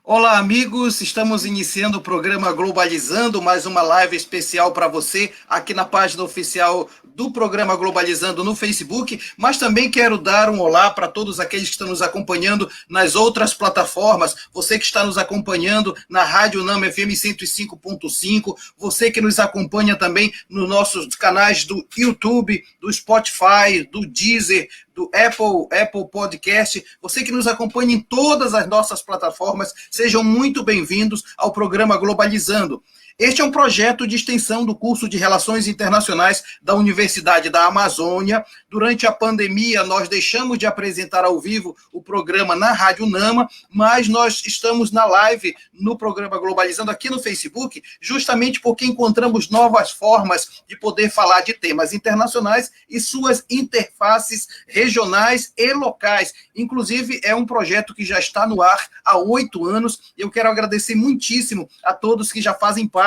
Olá, amigos. Estamos iniciando o programa Globalizando, mais uma live especial para você aqui na página oficial do programa Globalizando no Facebook, mas também quero dar um olá para todos aqueles que estão nos acompanhando nas outras plataformas, você que está nos acompanhando na Rádio Nama FM 105.5, você que nos acompanha também nos nossos canais do YouTube, do Spotify, do Deezer, do Apple Podcast, você que nos acompanha em todas as nossas plataformas, sejam muito bem-vindos ao programa Globalizando. Este é um projeto de extensão do curso de Relações Internacionais da Universidade da Amazônia. Durante a pandemia, nós deixamos de apresentar ao vivo o programa na Rádio Nama, mas nós estamos na live no programa Globalizando aqui no Facebook, justamente porque encontramos novas formas de poder falar de temas internacionais e suas interfaces regionais e locais. Inclusive, é um projeto que já está no ar há 8 anos. Eu quero agradecer muitíssimo a todos que já fazem parte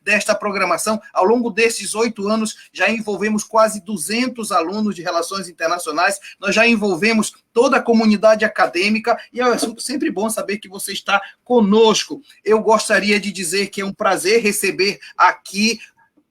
desta programação. Ao longo desses 8 anos, já envolvemos quase 200 alunos de Relações Internacionais, nós já envolvemos toda a comunidade acadêmica, e é sempre bom saber que você está conosco. Eu gostaria de dizer que é um prazer receber aqui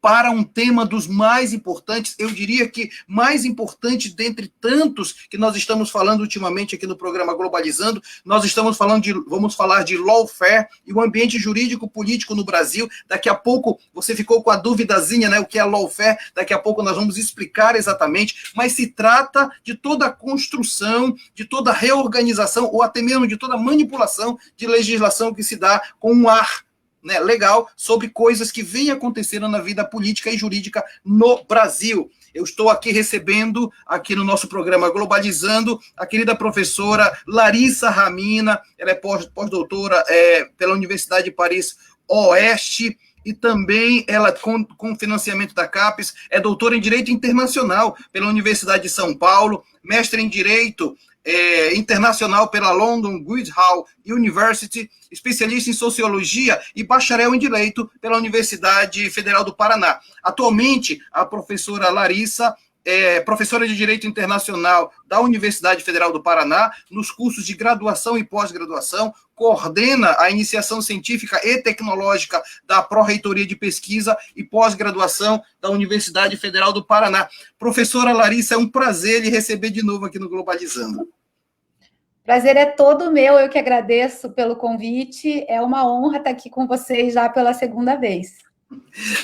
para um tema dos mais importantes, eu diria que mais importante dentre tantos que nós estamos falando ultimamente aqui no programa Globalizando. Nós estamos vamos falar de lawfare e o ambiente jurídico político no Brasil. Daqui a pouco você ficou com a duvidazinha, né, o que é lawfare, daqui a pouco nós vamos explicar exatamente, mas se trata de toda a construção, de toda a reorganização, ou até mesmo de toda a manipulação de legislação que se dá com um ar, né, legal, sobre coisas que vêm acontecendo na vida política e jurídica no Brasil. Eu estou aqui recebendo, aqui no nosso programa Globalizando, a querida professora Larissa Ramina. Ela é pós-doutora pela Universidade de Paris Oeste, e também ela, com financiamento da CAPES, é doutora em Direito Internacional pela Universidade de São Paulo, mestre em Direito Internacional pela London Guildhall University, especialista em Sociologia e bacharel em Direito pela Universidade Federal do Paraná. Atualmente, a professora Larissa é professora de Direito Internacional da Universidade Federal do Paraná, nos cursos de graduação e pós-graduação, coordena a iniciação científica e tecnológica da Pró-Reitoria de Pesquisa e Pós-Graduação da Universidade Federal do Paraná. Professora Larissa, é um prazer lhe receber de novo aqui no Globalizando. Prazer é todo meu, eu que agradeço pelo convite, é uma honra estar aqui com vocês já pela segunda vez.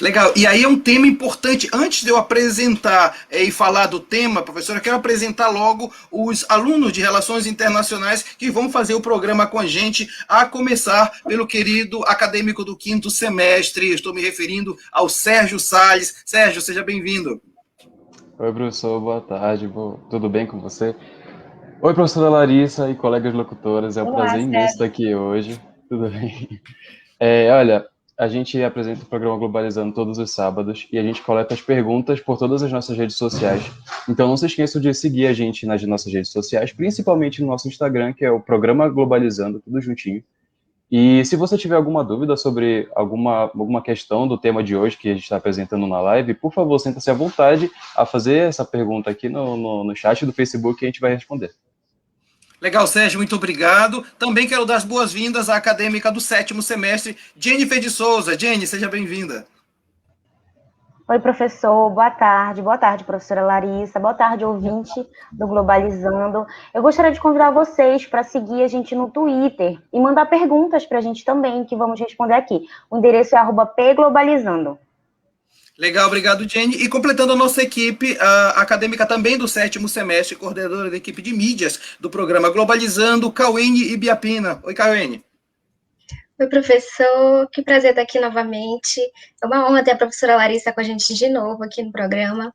Legal, e aí é um tema importante. Antes de eu apresentar e falar do tema, professora, eu quero apresentar logo os alunos de Relações Internacionais que vão fazer o programa com a gente, a começar pelo querido acadêmico do 5º semestre. Estou me referindo ao Sérgio Salles. Sérgio, seja bem-vindo. Oi, professor, boa tarde, tudo bem com você? Oi, professora Larissa e colegas locutoras, é um prazer imenso estar aqui hoje, tudo bem? Olha, a gente apresenta o programa Globalizando todos os sábados e a gente coleta as perguntas por todas as nossas redes sociais. Então não se esqueçam de seguir a gente nas nossas redes sociais, principalmente no nosso Instagram, que é o programa Globalizando, tudo juntinho. E se você tiver alguma dúvida sobre alguma questão do tema de hoje que a gente está apresentando na live, por favor, sinta-se à vontade a fazer essa pergunta aqui no chat do Facebook que a gente vai responder. Legal, Sérgio, muito obrigado. Também quero dar as boas-vindas à acadêmica do 7º semestre, Jennifer de Souza. Jenny, seja bem-vinda. Oi, professor, boa tarde, professora Larissa, boa tarde, ouvinte do Globalizando. Eu gostaria de convidar vocês para seguir a gente no Twitter e mandar perguntas para a gente também, que vamos responder aqui. O endereço é @pglobalizando. Legal, obrigado, Jenny. E completando a nossa equipe, a acadêmica também do 7º semestre, coordenadora da equipe de mídias do programa Globalizando, Cauene Ibiapina. Oi, Cauene. Oi, professor, que prazer estar aqui novamente. É uma honra ter a professora Larissa com a gente de novo aqui no programa.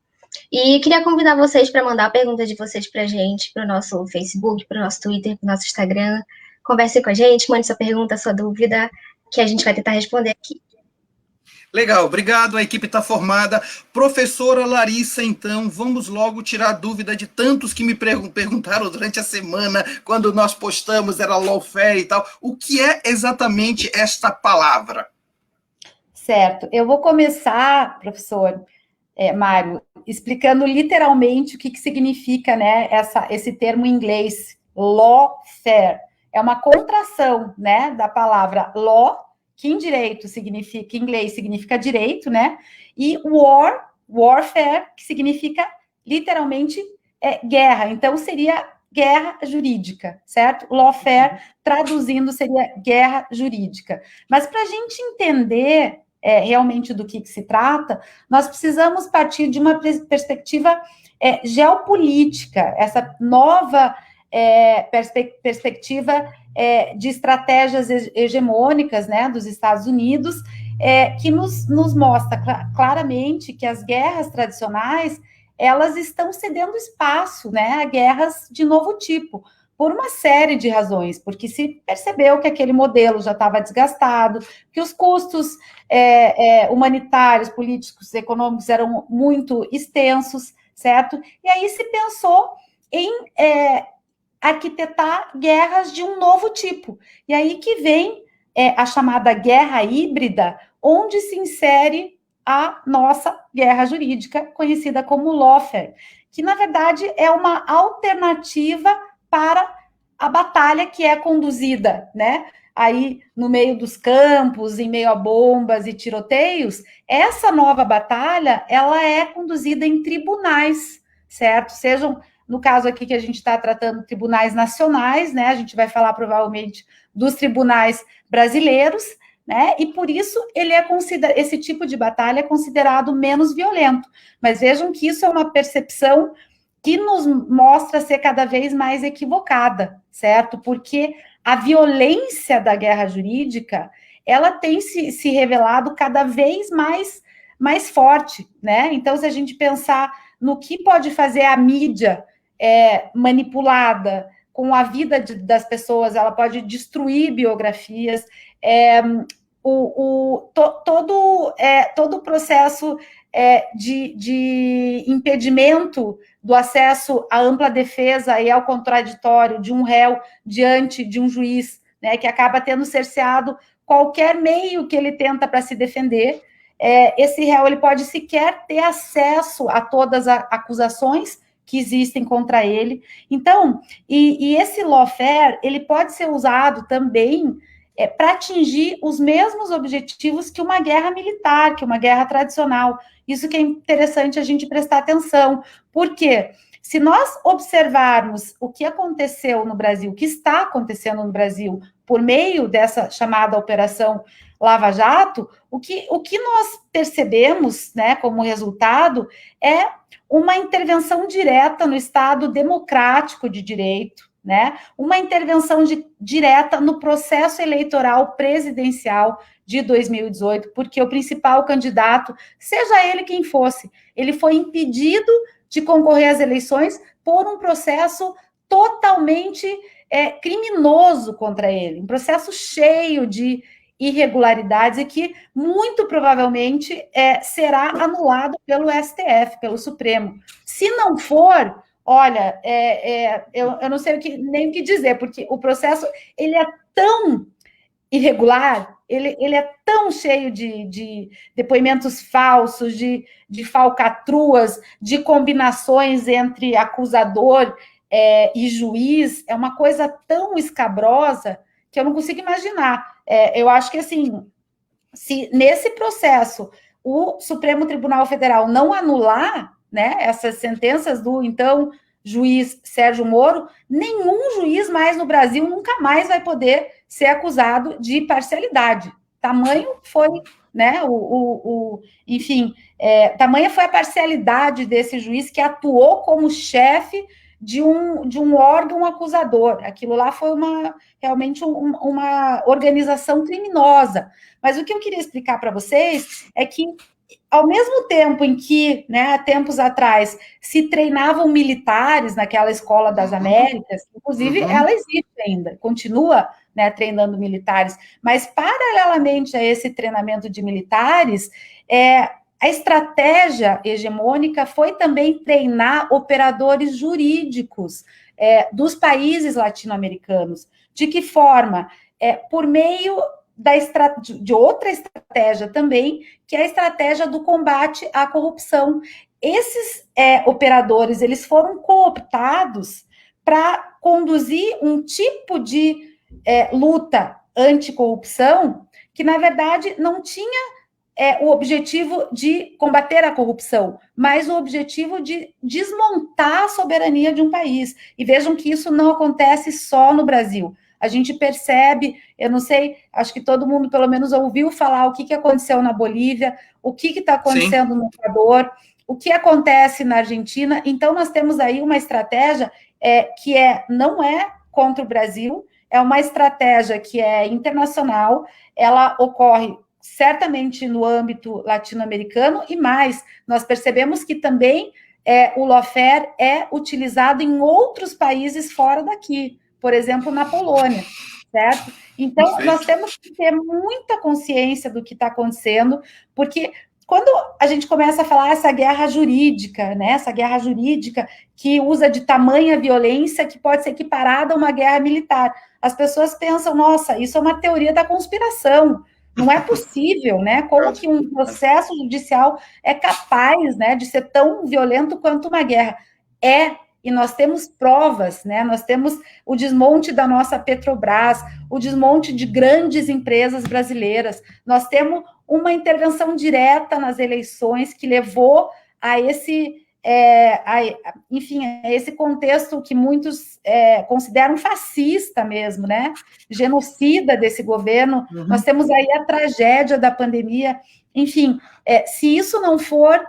E queria convidar vocês para mandar a pergunta de vocês para a gente, para o nosso Facebook, para o nosso Twitter, para o nosso Instagram. Converse com a gente, mande sua pergunta, sua dúvida, que a gente vai tentar responder aqui. Legal, obrigado, a equipe está formada. Professora Larissa, então, vamos logo tirar a dúvida de tantos que me perguntaram durante a semana, quando nós postamos, era lawfare e tal. O que é exatamente esta palavra? Certo, eu vou começar, professor Mário, explicando literalmente o que significa, né, esse termo em inglês, lawfare, é uma contração, né, da palavra law, que em direito significa, em inglês significa direito, né, e warfare, que significa literalmente guerra. Então, seria guerra jurídica, certo? Lawfare, traduzindo, seria guerra jurídica. Mas para a gente entender realmente do que se trata, nós precisamos partir de uma perspectiva geopolítica, essa nova perspectiva de estratégias hegemônicas, né, dos Estados Unidos, que nos mostra claramente que as guerras tradicionais, elas estão cedendo espaço, né, a guerras de novo tipo, por uma série de razões, porque se percebeu que aquele modelo já estava desgastado, que os custos humanitários, políticos, econômicos eram muito extensos, certo? E aí se pensou em arquitetar guerras de um novo tipo. E aí que vem a chamada guerra híbrida, onde se insere a nossa guerra jurídica, conhecida como lawfare, que, na verdade, é uma alternativa para a batalha que é conduzida, né? Aí, no meio dos campos, em meio a bombas e tiroteios, essa nova batalha, ela é conduzida em tribunais, certo? Sejam, no caso aqui que a gente está tratando, tribunais nacionais, né? A gente vai falar, provavelmente, dos tribunais brasileiros, né? E por isso esse tipo de batalha é considerado menos violento. Mas vejam que isso é uma percepção que nos mostra ser cada vez mais equivocada, certo? Porque a violência da guerra jurídica, ela tem se revelado cada vez mais forte, né? Então, se a gente pensar no que pode fazer a mídia manipulada com a vida das pessoas, ela pode destruir biografias, todo o processo de impedimento do acesso à ampla defesa e ao contraditório de um réu diante de um juiz, né, que acaba tendo cerceado qualquer meio que ele tenta para se defender. Esse réu ele pode sequer ter acesso a todas as acusações que existem contra ele. Então, e esse lawfare, ele pode ser usado também para atingir os mesmos objetivos que uma guerra militar, que uma guerra tradicional. Isso que é interessante a gente prestar atenção, porque se nós observarmos o que aconteceu no Brasil, o que está acontecendo no Brasil, por meio dessa chamada Operação Lava Jato, o que nós percebemos, né, como resultado, é uma intervenção direta no Estado democrático de direito, né? Uma intervenção direta no processo eleitoral presidencial de 2018, porque o principal candidato, seja ele quem fosse, ele foi impedido de concorrer às eleições por um processo totalmente criminoso contra ele, um processo cheio de irregularidades e que muito provavelmente será anulado pelo STF, pelo Supremo. Se não for, olha, eu não sei nem o que dizer, porque o processo ele é tão irregular, ele é tão cheio de depoimentos falsos, de falcatruas, de combinações entre acusador e juiz, é uma coisa tão escabrosa que eu não consigo imaginar. Eu acho que, assim, se nesse processo o Supremo Tribunal Federal não anular, né, essas sentenças do, então, juiz Sérgio Moro, nenhum juiz mais no Brasil nunca mais vai poder ser acusado de parcialidade. Tamanho foi, né, enfim, tamanha foi a parcialidade desse juiz que atuou como chefe de um órgão acusador. Aquilo lá foi realmente uma organização criminosa. Mas o que eu queria explicar para vocês é que, ao mesmo tempo em que, né, tempos atrás, se treinavam militares naquela Escola das Américas, inclusive ela existe ainda, continua, né, treinando militares, mas paralelamente a esse treinamento de militares, a estratégia hegemônica foi também treinar operadores jurídicos dos países latino-americanos. De que forma? Por meio de outra estratégia também, que é a estratégia do combate à corrupção. Esses operadores, eles foram cooptados para conduzir um tipo de luta anticorrupção, que, na verdade, não tinha o objetivo de combater a corrupção, mas o objetivo de desmontar a soberania de um país. E vejam que isso não acontece só no Brasil. A gente percebe, eu não sei, acho que todo mundo pelo menos ouviu falar o que aconteceu na Bolívia, o que está acontecendo no Equador, o que acontece na Argentina. Então, nós temos aí uma estratégia que não é contra o Brasil, é uma estratégia que é internacional, ela ocorre certamente no âmbito latino-americano, e mais, nós percebemos que também o lawfare é utilizado em outros países fora daqui, por exemplo, na Polônia, certo? Então, perfeito, nós temos que ter muita consciência do que está acontecendo, porque quando a gente começa a falar essa guerra jurídica, né, essa guerra jurídica que usa de tamanha violência que pode ser equiparada a uma guerra militar, as pessoas pensam, nossa, isso é uma teoria da conspiração, não é possível, né? Como que um processo judicial é capaz, né, de ser tão violento quanto uma guerra? E nós temos provas, né? Nós temos o desmonte da nossa Petrobras, o desmonte de grandes empresas brasileiras, nós temos uma intervenção direta nas eleições que levou a esse, enfim, a esse contexto que muitos consideram fascista mesmo, né? Genocida desse governo. Uhum. Nós temos aí a tragédia da pandemia. Enfim, se isso não for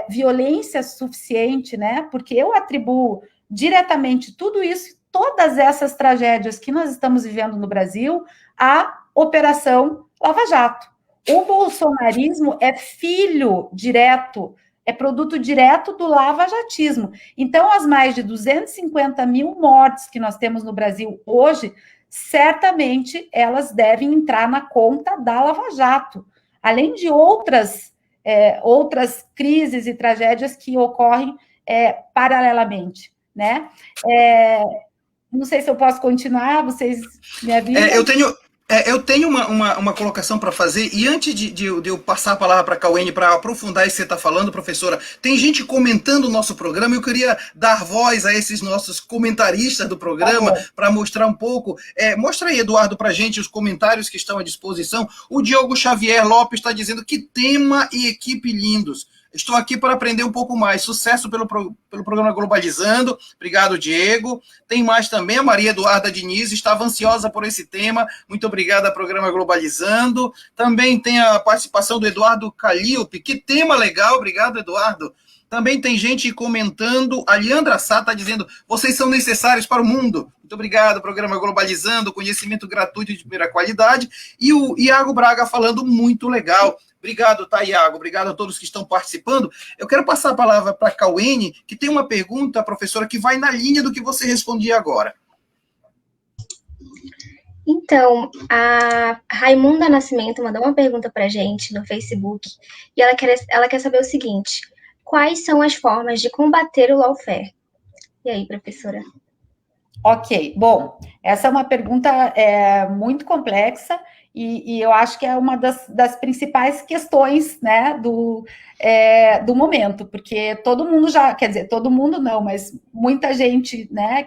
violência suficiente, né? Porque eu atribuo diretamente tudo isso, todas essas tragédias que nós estamos vivendo no Brasil, à Operação Lava Jato. O bolsonarismo é filho direto, é produto direto do lavajatismo. Então, as mais de 250 mil mortes que nós temos no Brasil hoje, certamente elas devem entrar na conta da Lava Jato, além de outras crises e tragédias que ocorrem paralelamente, né? Não sei se eu posso continuar, vocês me avisam. Eu tenho uma colocação para fazer, e antes de eu passar a palavra para a Cauene para aprofundar isso que você está falando, professora, tem gente comentando o nosso programa, eu queria dar voz a esses nossos comentaristas do programa para mostrar um pouco. Mostra aí, Eduardo, para a gente os comentários que estão à disposição. O Diogo Xavier Lopes está dizendo que tema e equipe lindos. Estou aqui para aprender um pouco mais. Sucesso pelo programa Globalizando. Obrigado, Diego. Tem mais também. A Maria Eduarda Diniz estava ansiosa por esse tema. Muito obrigada, programa Globalizando. Também tem a participação do Eduardo Calilpe. Que tema legal. Obrigado, Eduardo. Também tem gente comentando. A Leandra Sá está dizendo: vocês são necessários para o mundo. Muito obrigado, programa Globalizando, conhecimento gratuito de primeira qualidade. E o Iago Braga falando: muito legal. Obrigado, tá, Iago? Obrigado a todos que estão participando. Eu quero passar a palavra para a Cauene, que tem uma pergunta, professora, que vai na linha do que você respondia agora. Então, a Raimunda Nascimento mandou uma pergunta para a gente no Facebook, e ela quer saber o seguinte: quais são as formas de combater o lawfare? E aí, professora? Ok, bom, essa é uma pergunta muito complexa, e eu acho que é uma das principais questões, né, do momento, porque todo mundo já, quer dizer, todo mundo não, mas muita gente, né,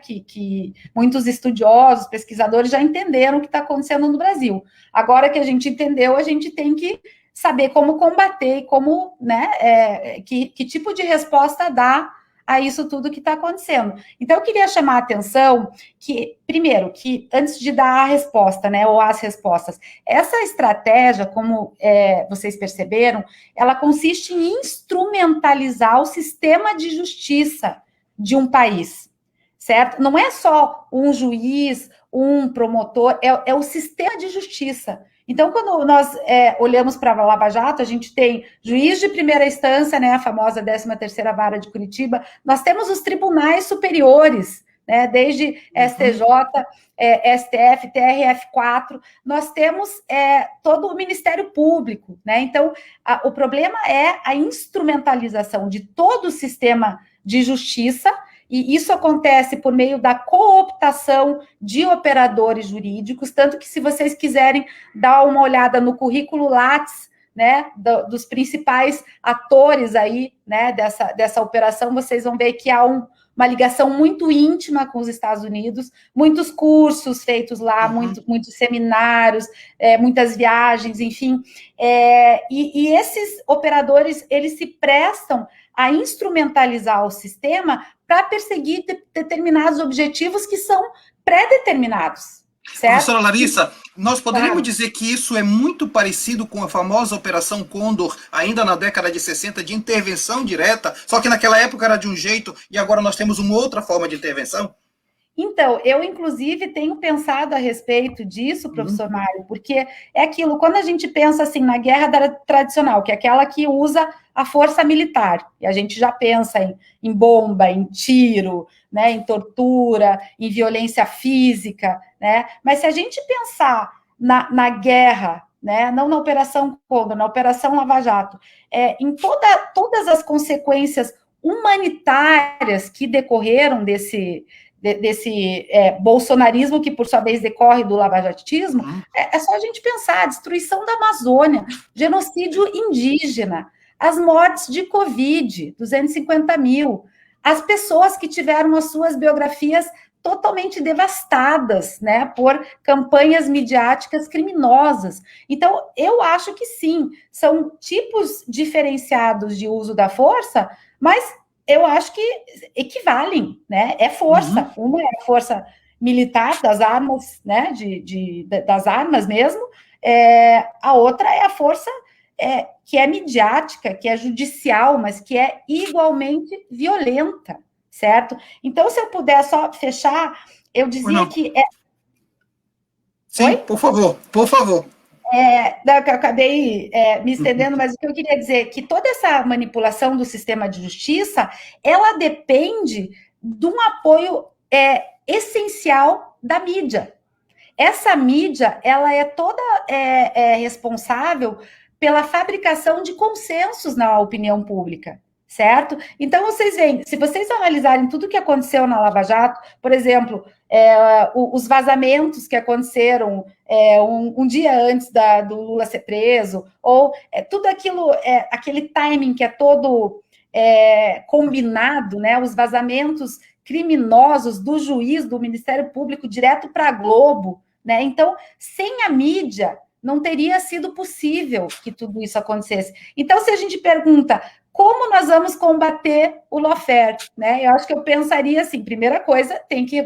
muitos estudiosos, pesquisadores já entenderam o que está acontecendo no Brasil. Agora que a gente entendeu, a gente tem que saber como combater e como, né, que tipo de resposta dar a isso tudo que está acontecendo. Então, eu queria chamar a atenção que, primeiro, que antes de dar a resposta, né, ou as respostas, essa estratégia, como vocês perceberam, ela consiste em instrumentalizar o sistema de justiça de um país, certo? Não é só um juiz, um promotor, é o sistema de justiça. Então, quando nós olhamos para a Lava Jato, a gente tem juiz de primeira instância, né, a famosa 13ª Vara de Curitiba, nós temos os tribunais superiores, né, desde STJ, STF, TRF4, nós temos todo o Ministério Público, né? Então, o problema é a instrumentalização de todo o sistema de justiça, e isso acontece por meio da cooptação de operadores jurídicos, tanto que, se vocês quiserem dar uma olhada no currículo Lattes, né, dos principais atores aí, né, dessa operação, vocês vão ver que há uma ligação muito íntima com os Estados Unidos, muitos cursos feitos lá, muitos seminários, muitas viagens, enfim. E esses operadores, eles se prestam a instrumentalizar o sistema para perseguir determinados objetivos que são pré-determinados. Certo? Professora Larissa, nós poderíamos dizer que isso é muito parecido com a famosa Operação Condor, ainda na década de 60, de intervenção direta, só que naquela época era de um jeito e agora nós temos uma outra forma de intervenção? Então, eu, inclusive, tenho pensado a respeito disso, professor Mário, porque é aquilo, quando a gente pensa assim na guerra tradicional, que é aquela que usa a força militar, e a gente já pensa em bomba, em tiro, né, em tortura, em violência física, né? Mas se a gente pensar na guerra, né, não na Operação Condor, na Operação Lava Jato, em todas as consequências humanitárias que decorreram desse bolsonarismo, que por sua vez decorre do lavajatismo, é só a gente pensar, a destruição da Amazônia, genocídio indígena, as mortes de Covid, 250 mil, as pessoas que tiveram as suas biografias totalmente devastadas, né, por campanhas midiáticas criminosas. Então, eu acho que sim, são tipos diferenciados de uso da força, mas eu acho que equivalem, né, é força. Uma é a força militar das armas, né, das armas mesmo, a outra é a força que é midiática, que é judicial, mas que é igualmente violenta, certo? Então, se eu puder só fechar, eu dizia que... Sim, oi? Por favor, por favor. Eu acabei me estendendo, mas o que eu queria dizer é que toda essa manipulação do sistema de justiça, ela depende de um apoio essencial da mídia. Essa mídia, ela é toda responsável pela fabricação de consensos na opinião pública, certo? Então, vocês veem, se vocês analisarem tudo o que aconteceu na Lava Jato, por exemplo, os vazamentos que aconteceram um dia antes do Lula ser preso, ou tudo aquilo, aquele timing que é todo combinado, né? Os vazamentos criminosos do juiz, do Ministério Público, direto para a Globo, né? Então, sem a mídia, não teria sido possível que tudo isso acontecesse. Então, se a gente pergunta como nós vamos combater o lawfare, né? Eu acho que eu pensaria assim, primeira coisa, tem que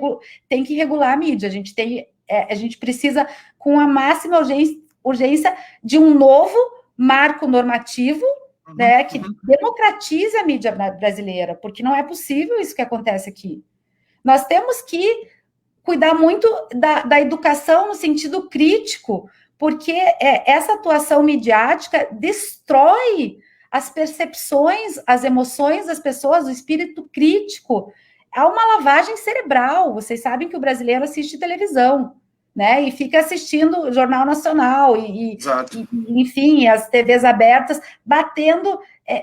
regular a mídia, a gente precisa, com a máxima urgência, de um novo marco normativo, né, que democratize a mídia brasileira, porque não é possível isso que acontece aqui. Nós temos que cuidar muito da educação no sentido crítico, porque essa atuação midiática destrói as percepções, as emoções das pessoas, o espírito crítico. Há uma lavagem cerebral. Vocês sabem que o brasileiro assiste televisão, né? E fica assistindo o Jornal Nacional enfim, as TVs abertas, batendo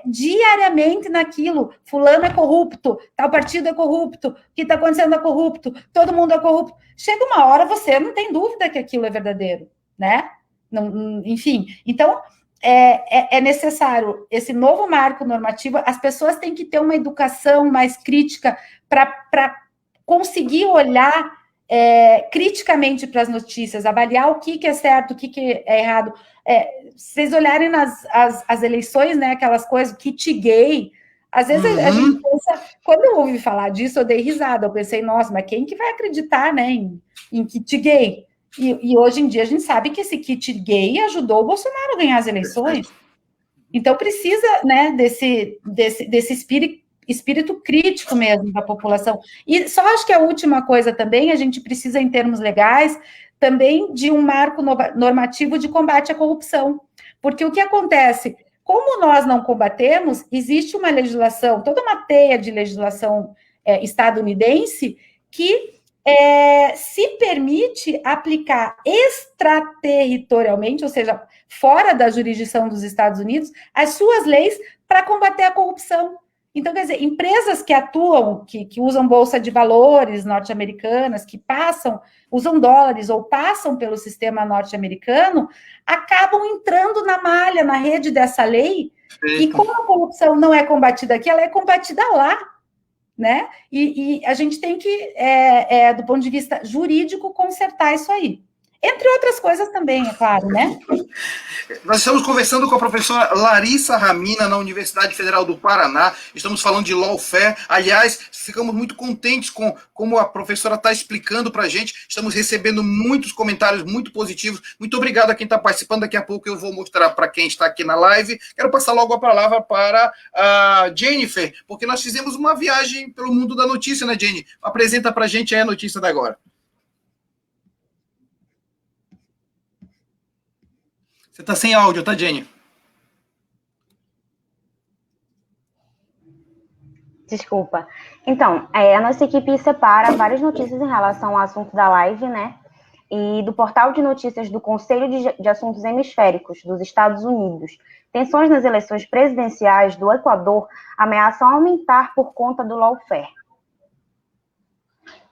diariamente naquilo. Fulano é corrupto, tal partido é corrupto, o que está acontecendo é corrupto, todo mundo é corrupto. Chega uma hora, você não tem dúvida que aquilo é verdadeiro, né? Não, enfim, então é necessário esse novo marco normativo. As pessoas têm que ter uma educação mais crítica para conseguir olhar criticamente para as notícias, avaliar o que é certo, o que é errado. Vocês olharem as eleições, né, aquelas coisas, kit gay, às vezes a gente pensa, quando eu ouvi falar disso, eu dei risada, eu pensei, nossa, mas quem que vai acreditar, né, em kit gay? E hoje em dia a gente sabe que esse kit gay ajudou o Bolsonaro a ganhar as eleições. Então precisa, né, desse espírito crítico mesmo da população. E só acho que a última coisa também, a gente precisa, em termos legais, também de um marco normativo de combate à corrupção. Porque o que acontece? Como nós não combatemos, existe uma legislação, toda uma teia de legislação estadunidense que se permite aplicar extraterritorialmente, ou seja, fora da jurisdição dos Estados Unidos, as suas leis para combater a corrupção. Então, quer dizer, empresas que atuam, que usam bolsa de valores norte-americanas, que usam dólares ou passam pelo sistema norte-americano, acabam entrando na malha, na rede dessa lei, e como a corrupção não é combatida aqui, ela é combatida lá. né? E a gente tem que, do ponto de vista jurídico, consertar isso aí. Entre outras coisas também, é claro, né? Nós estamos conversando com a professora Larissa Ramina, na Universidade Federal do Paraná. Estamos falando de lawfare. Aliás, ficamos muito contentes com como a professora está explicando para a gente. Estamos recebendo muitos comentários muito positivos. Muito obrigado a quem está participando. Daqui a pouco eu vou mostrar para quem está aqui na live. Quero passar logo a palavra para a Jennifer, porque nós fizemos uma viagem pelo mundo da notícia, né, Jenny? Apresenta para a gente aí a notícia da agora. Você está sem áudio, tá, Jenny? Desculpa. Então, a nossa equipe separa várias notícias em relação ao assunto da live, né? E do portal de notícias do Conselho de Assuntos Hemisféricos dos Estados Unidos. Tensões nas eleições presidenciais do Equador ameaçam aumentar por conta do lawfare.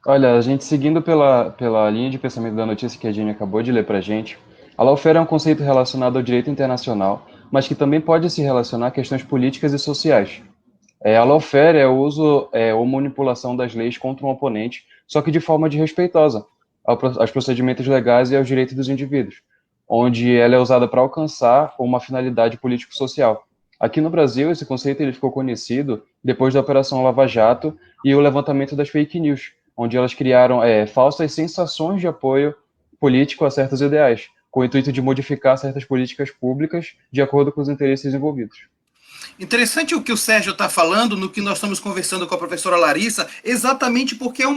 Olha, a gente seguindo pela linha de pensamento da notícia que a Jenny acabou de ler para a gente, a lawfare é um conceito relacionado ao direito internacional, mas que também pode se relacionar a questões políticas e sociais. A lawfare é o uso ou manipulação das leis contra um oponente, só que de forma desrespeitosa aos procedimentos legais e aos direitos dos indivíduos, onde ela é usada para alcançar uma finalidade político-social. Aqui no Brasil, esse conceito ele ficou conhecido depois da Operação Lava Jato e o levantamento das fake news, onde elas criaram falsas sensações de apoio político a certos ideais, com o intuito de modificar certas políticas públicas de acordo com os interesses envolvidos. Interessante o que o Sérgio está falando, no que nós estamos conversando com a professora Larissa, exatamente porque é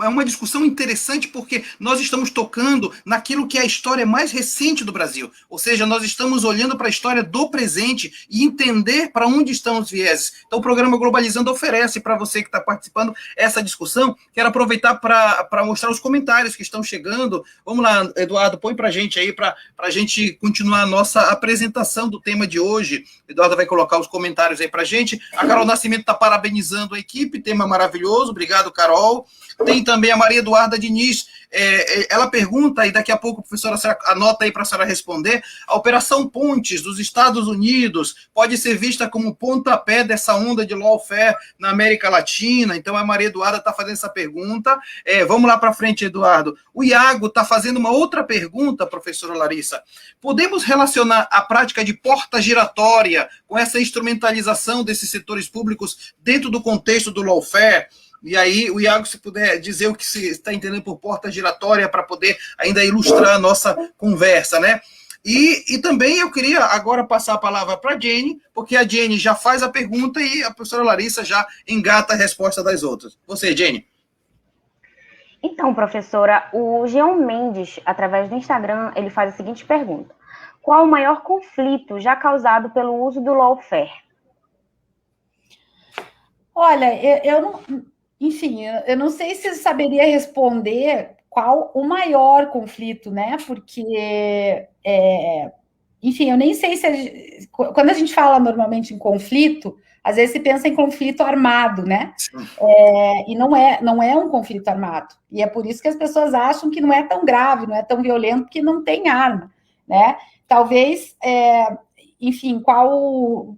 uma discussão interessante, porque nós estamos tocando naquilo que é a história mais recente do Brasil, ou seja, nós estamos olhando para a história do presente e entender para onde estão os vieses. Então o programa Globalizando oferece para você que está participando essa discussão. Quero aproveitar para mostrar os comentários que estão chegando. Vamos lá, Eduardo, põe para a gente aí, para a gente continuar a nossa apresentação do tema de hoje. Eduardo vai colocar os comentários aí pra gente. A Carol Nascimento está parabenizando a equipe, tema maravilhoso, obrigado, Carol. Tem também a Maria Eduarda Diniz, ela pergunta, e daqui a pouco a professora anota aí para a senhora responder, a Operação Pontes dos Estados Unidos pode ser vista como pontapé dessa onda de lawfare na América Latina? Então a Maria Eduarda está fazendo essa pergunta. Vamos lá para frente, Eduardo. O Iago está fazendo uma outra pergunta, professora Larissa. Podemos relacionar a prática de porta giratória com essa instrumentalização desses setores públicos dentro do contexto do lawfare? E aí, o Iago, se puder dizer o que se está entendendo por porta giratória para poder ainda ilustrar a nossa conversa, né? E também eu queria agora passar a palavra para a Jenny, porque a Jenny já faz a pergunta e a professora Larissa já engata a resposta das outras. Você, Jenny. Então, professora, o Jean Mendes, através do Instagram, ele faz a seguinte pergunta. Qual o maior conflito já causado pelo uso do lawfare? Olha, eu não... Enfim, eu não sei se eu saberia responder qual o maior conflito, né? Porque, enfim, eu nem sei se... Quando a gente fala normalmente em conflito, às vezes se pensa em conflito armado, né? E não é um conflito armado. E é por isso que as pessoas acham que não é tão grave, não é tão violento, porque não tem arma, né? Talvez, enfim, qual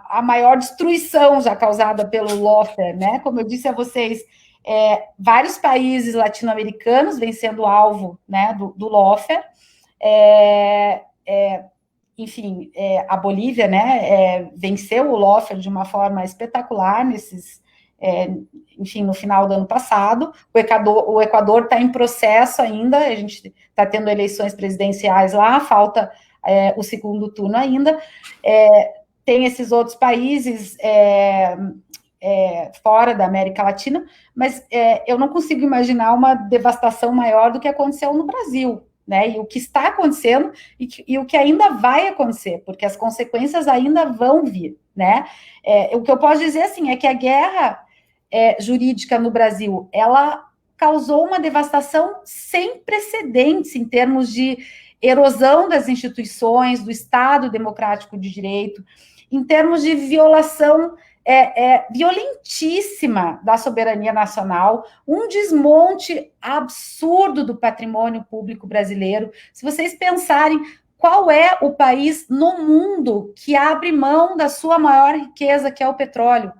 a maior destruição já causada pelo lawfare, né? Como eu disse a vocês, vários países latino-americanos vêm sendo alvo, né, do lawfare. Enfim, a Bolívia, né, venceu o lawfare de uma forma espetacular enfim, no final do ano passado. O Equador está em processo ainda, a gente está tendo eleições presidenciais lá, falta o segundo turno ainda. Tem esses outros países fora da América Latina, mas eu não consigo imaginar uma devastação maior do que aconteceu no Brasil, né? E o que está acontecendo e o que ainda vai acontecer, porque as consequências ainda vão vir, né? O que eu posso dizer, assim, é que a guerra jurídica no Brasil, ela causou uma devastação sem precedentes em termos de erosão das instituições, do Estado democrático de direito, em termos de violação violentíssima da soberania nacional, um desmonte absurdo do patrimônio público brasileiro. Se vocês pensarem, qual é o país no mundo que abre mão da sua maior riqueza, que é o petróleo?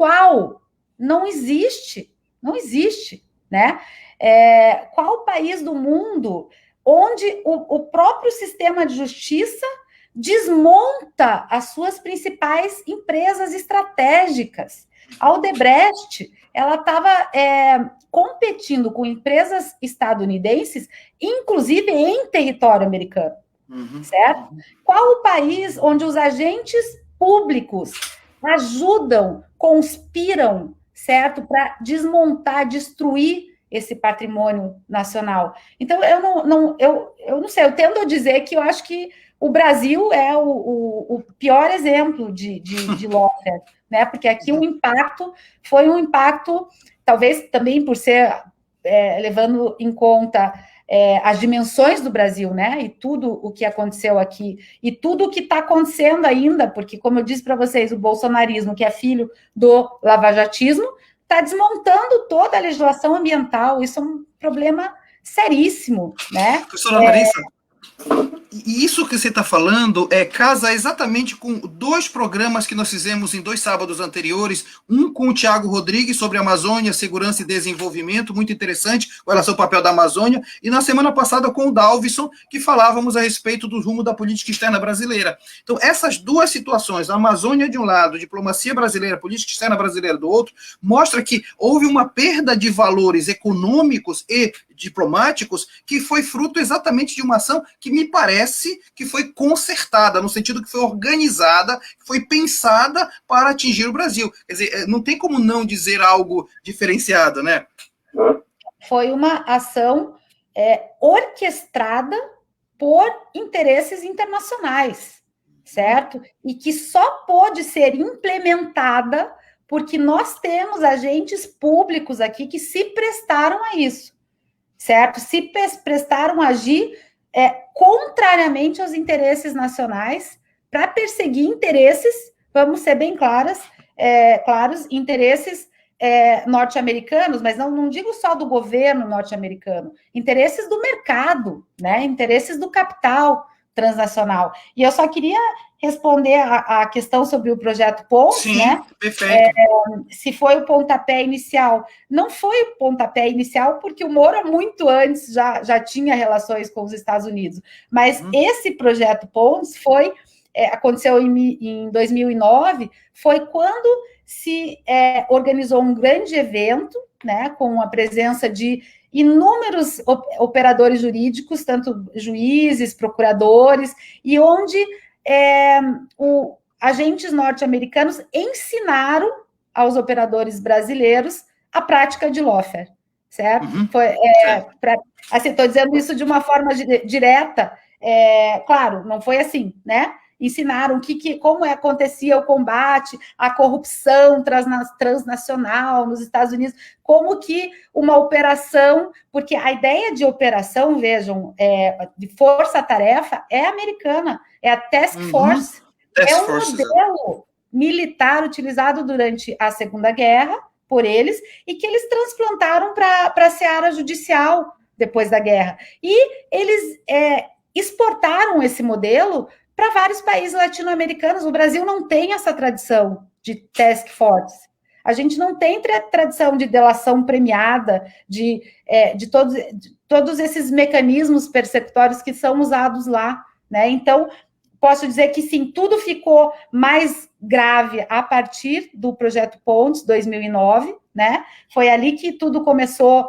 Qual? Não existe, não existe, né? Qual país do mundo onde o próprio sistema de justiça desmonta as suas principais empresas estratégicas? A Odebrecht, ela estava competindo com empresas estadunidenses, inclusive em território americano, certo? Qual o país onde os agentes públicos ajudam, conspiram, certo, para desmontar, destruir esse patrimônio nacional? Então, eu não sei, eu tendo a dizer que eu acho que o Brasil é o pior exemplo de lawfare, né? Porque aqui o impacto foi um impacto, talvez também por ser, levando em conta as dimensões do Brasil, né? E tudo o que aconteceu aqui, e tudo o que está acontecendo ainda, porque, como eu disse para vocês, o bolsonarismo, que é filho do lavajatismo, está desmontando toda a legislação ambiental. Isso é um problema seríssimo, né? Professora Larissa, e isso que você está falando casa exatamente com 2 programas que nós fizemos em 2 sábados anteriores, um com o Tiago Rodrigues sobre Amazônia, segurança e desenvolvimento, muito interessante, com relação ao papel da Amazônia, e na semana passada com o Dalvison, que falávamos a respeito do rumo da política externa brasileira. Então, essas 2 situações, a Amazônia de um lado, diplomacia brasileira, política externa brasileira do outro, mostra que houve uma perda de valores econômicos e diplomáticos que foi fruto exatamente de uma ação que me parece que foi concertada, no sentido que foi organizada, foi pensada para atingir o Brasil. Quer dizer, não tem como não dizer algo diferenciado, né? Foi uma ação orquestrada por interesses internacionais, certo? E que só pôde ser implementada porque nós temos agentes públicos aqui que se prestaram a isso, certo? Se prestaram a agir contrariamente aos interesses nacionais, para perseguir interesses, vamos ser bem claros, interesses norte-americanos, mas não digo só do governo norte-americano, interesses do mercado, né? Interesses do capital transnacional. E eu só queria responder a questão sobre o projeto Pontes, né? Perfeito. Se foi o pontapé inicial. Não foi o pontapé inicial, porque o Moura, muito antes, já tinha relações com os Estados Unidos. Mas esse projeto Pontes aconteceu em 2009, foi quando se organizou um grande evento, né, com a presença de inúmeros operadores jurídicos, tanto juízes, procuradores, e onde agentes norte-americanos ensinaram aos operadores brasileiros a prática de lawfare, certo? Estou dizendo isso de uma forma direta, claro, não foi assim, né? Ensinaram como acontecia o combate à corrupção transnacional nos Estados Unidos, como que uma operação, porque a ideia de operação, vejam, de força-tarefa é americana, é a Task Force, modelo militar utilizado durante a Segunda Guerra por eles, e que eles transplantaram para a seara judicial depois da guerra. E eles exportaram esse modelo para vários países latino-americanos. O Brasil não tem essa tradição de task force. A gente não tem tradição de delação premiada, de todos esses mecanismos persecutórios que são usados lá, né? Então, posso dizer que sim, tudo ficou mais grave a partir do projeto Pontes, 2009, né? Foi ali que tudo começou,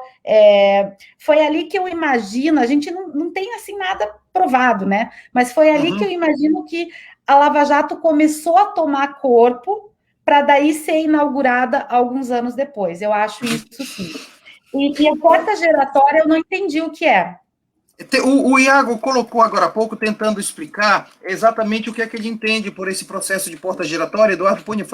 foi ali que eu imagino, a gente não tem assim nada provado, né? Mas foi ali que eu imagino que a Lava Jato começou a tomar corpo para daí ser inaugurada alguns anos depois. Eu acho isso sim. E a porta giratória eu não entendi o que é. O Iago colocou agora há pouco, tentando explicar exatamente o que é que ele entende por esse processo de porta giratória. Eduardo Punha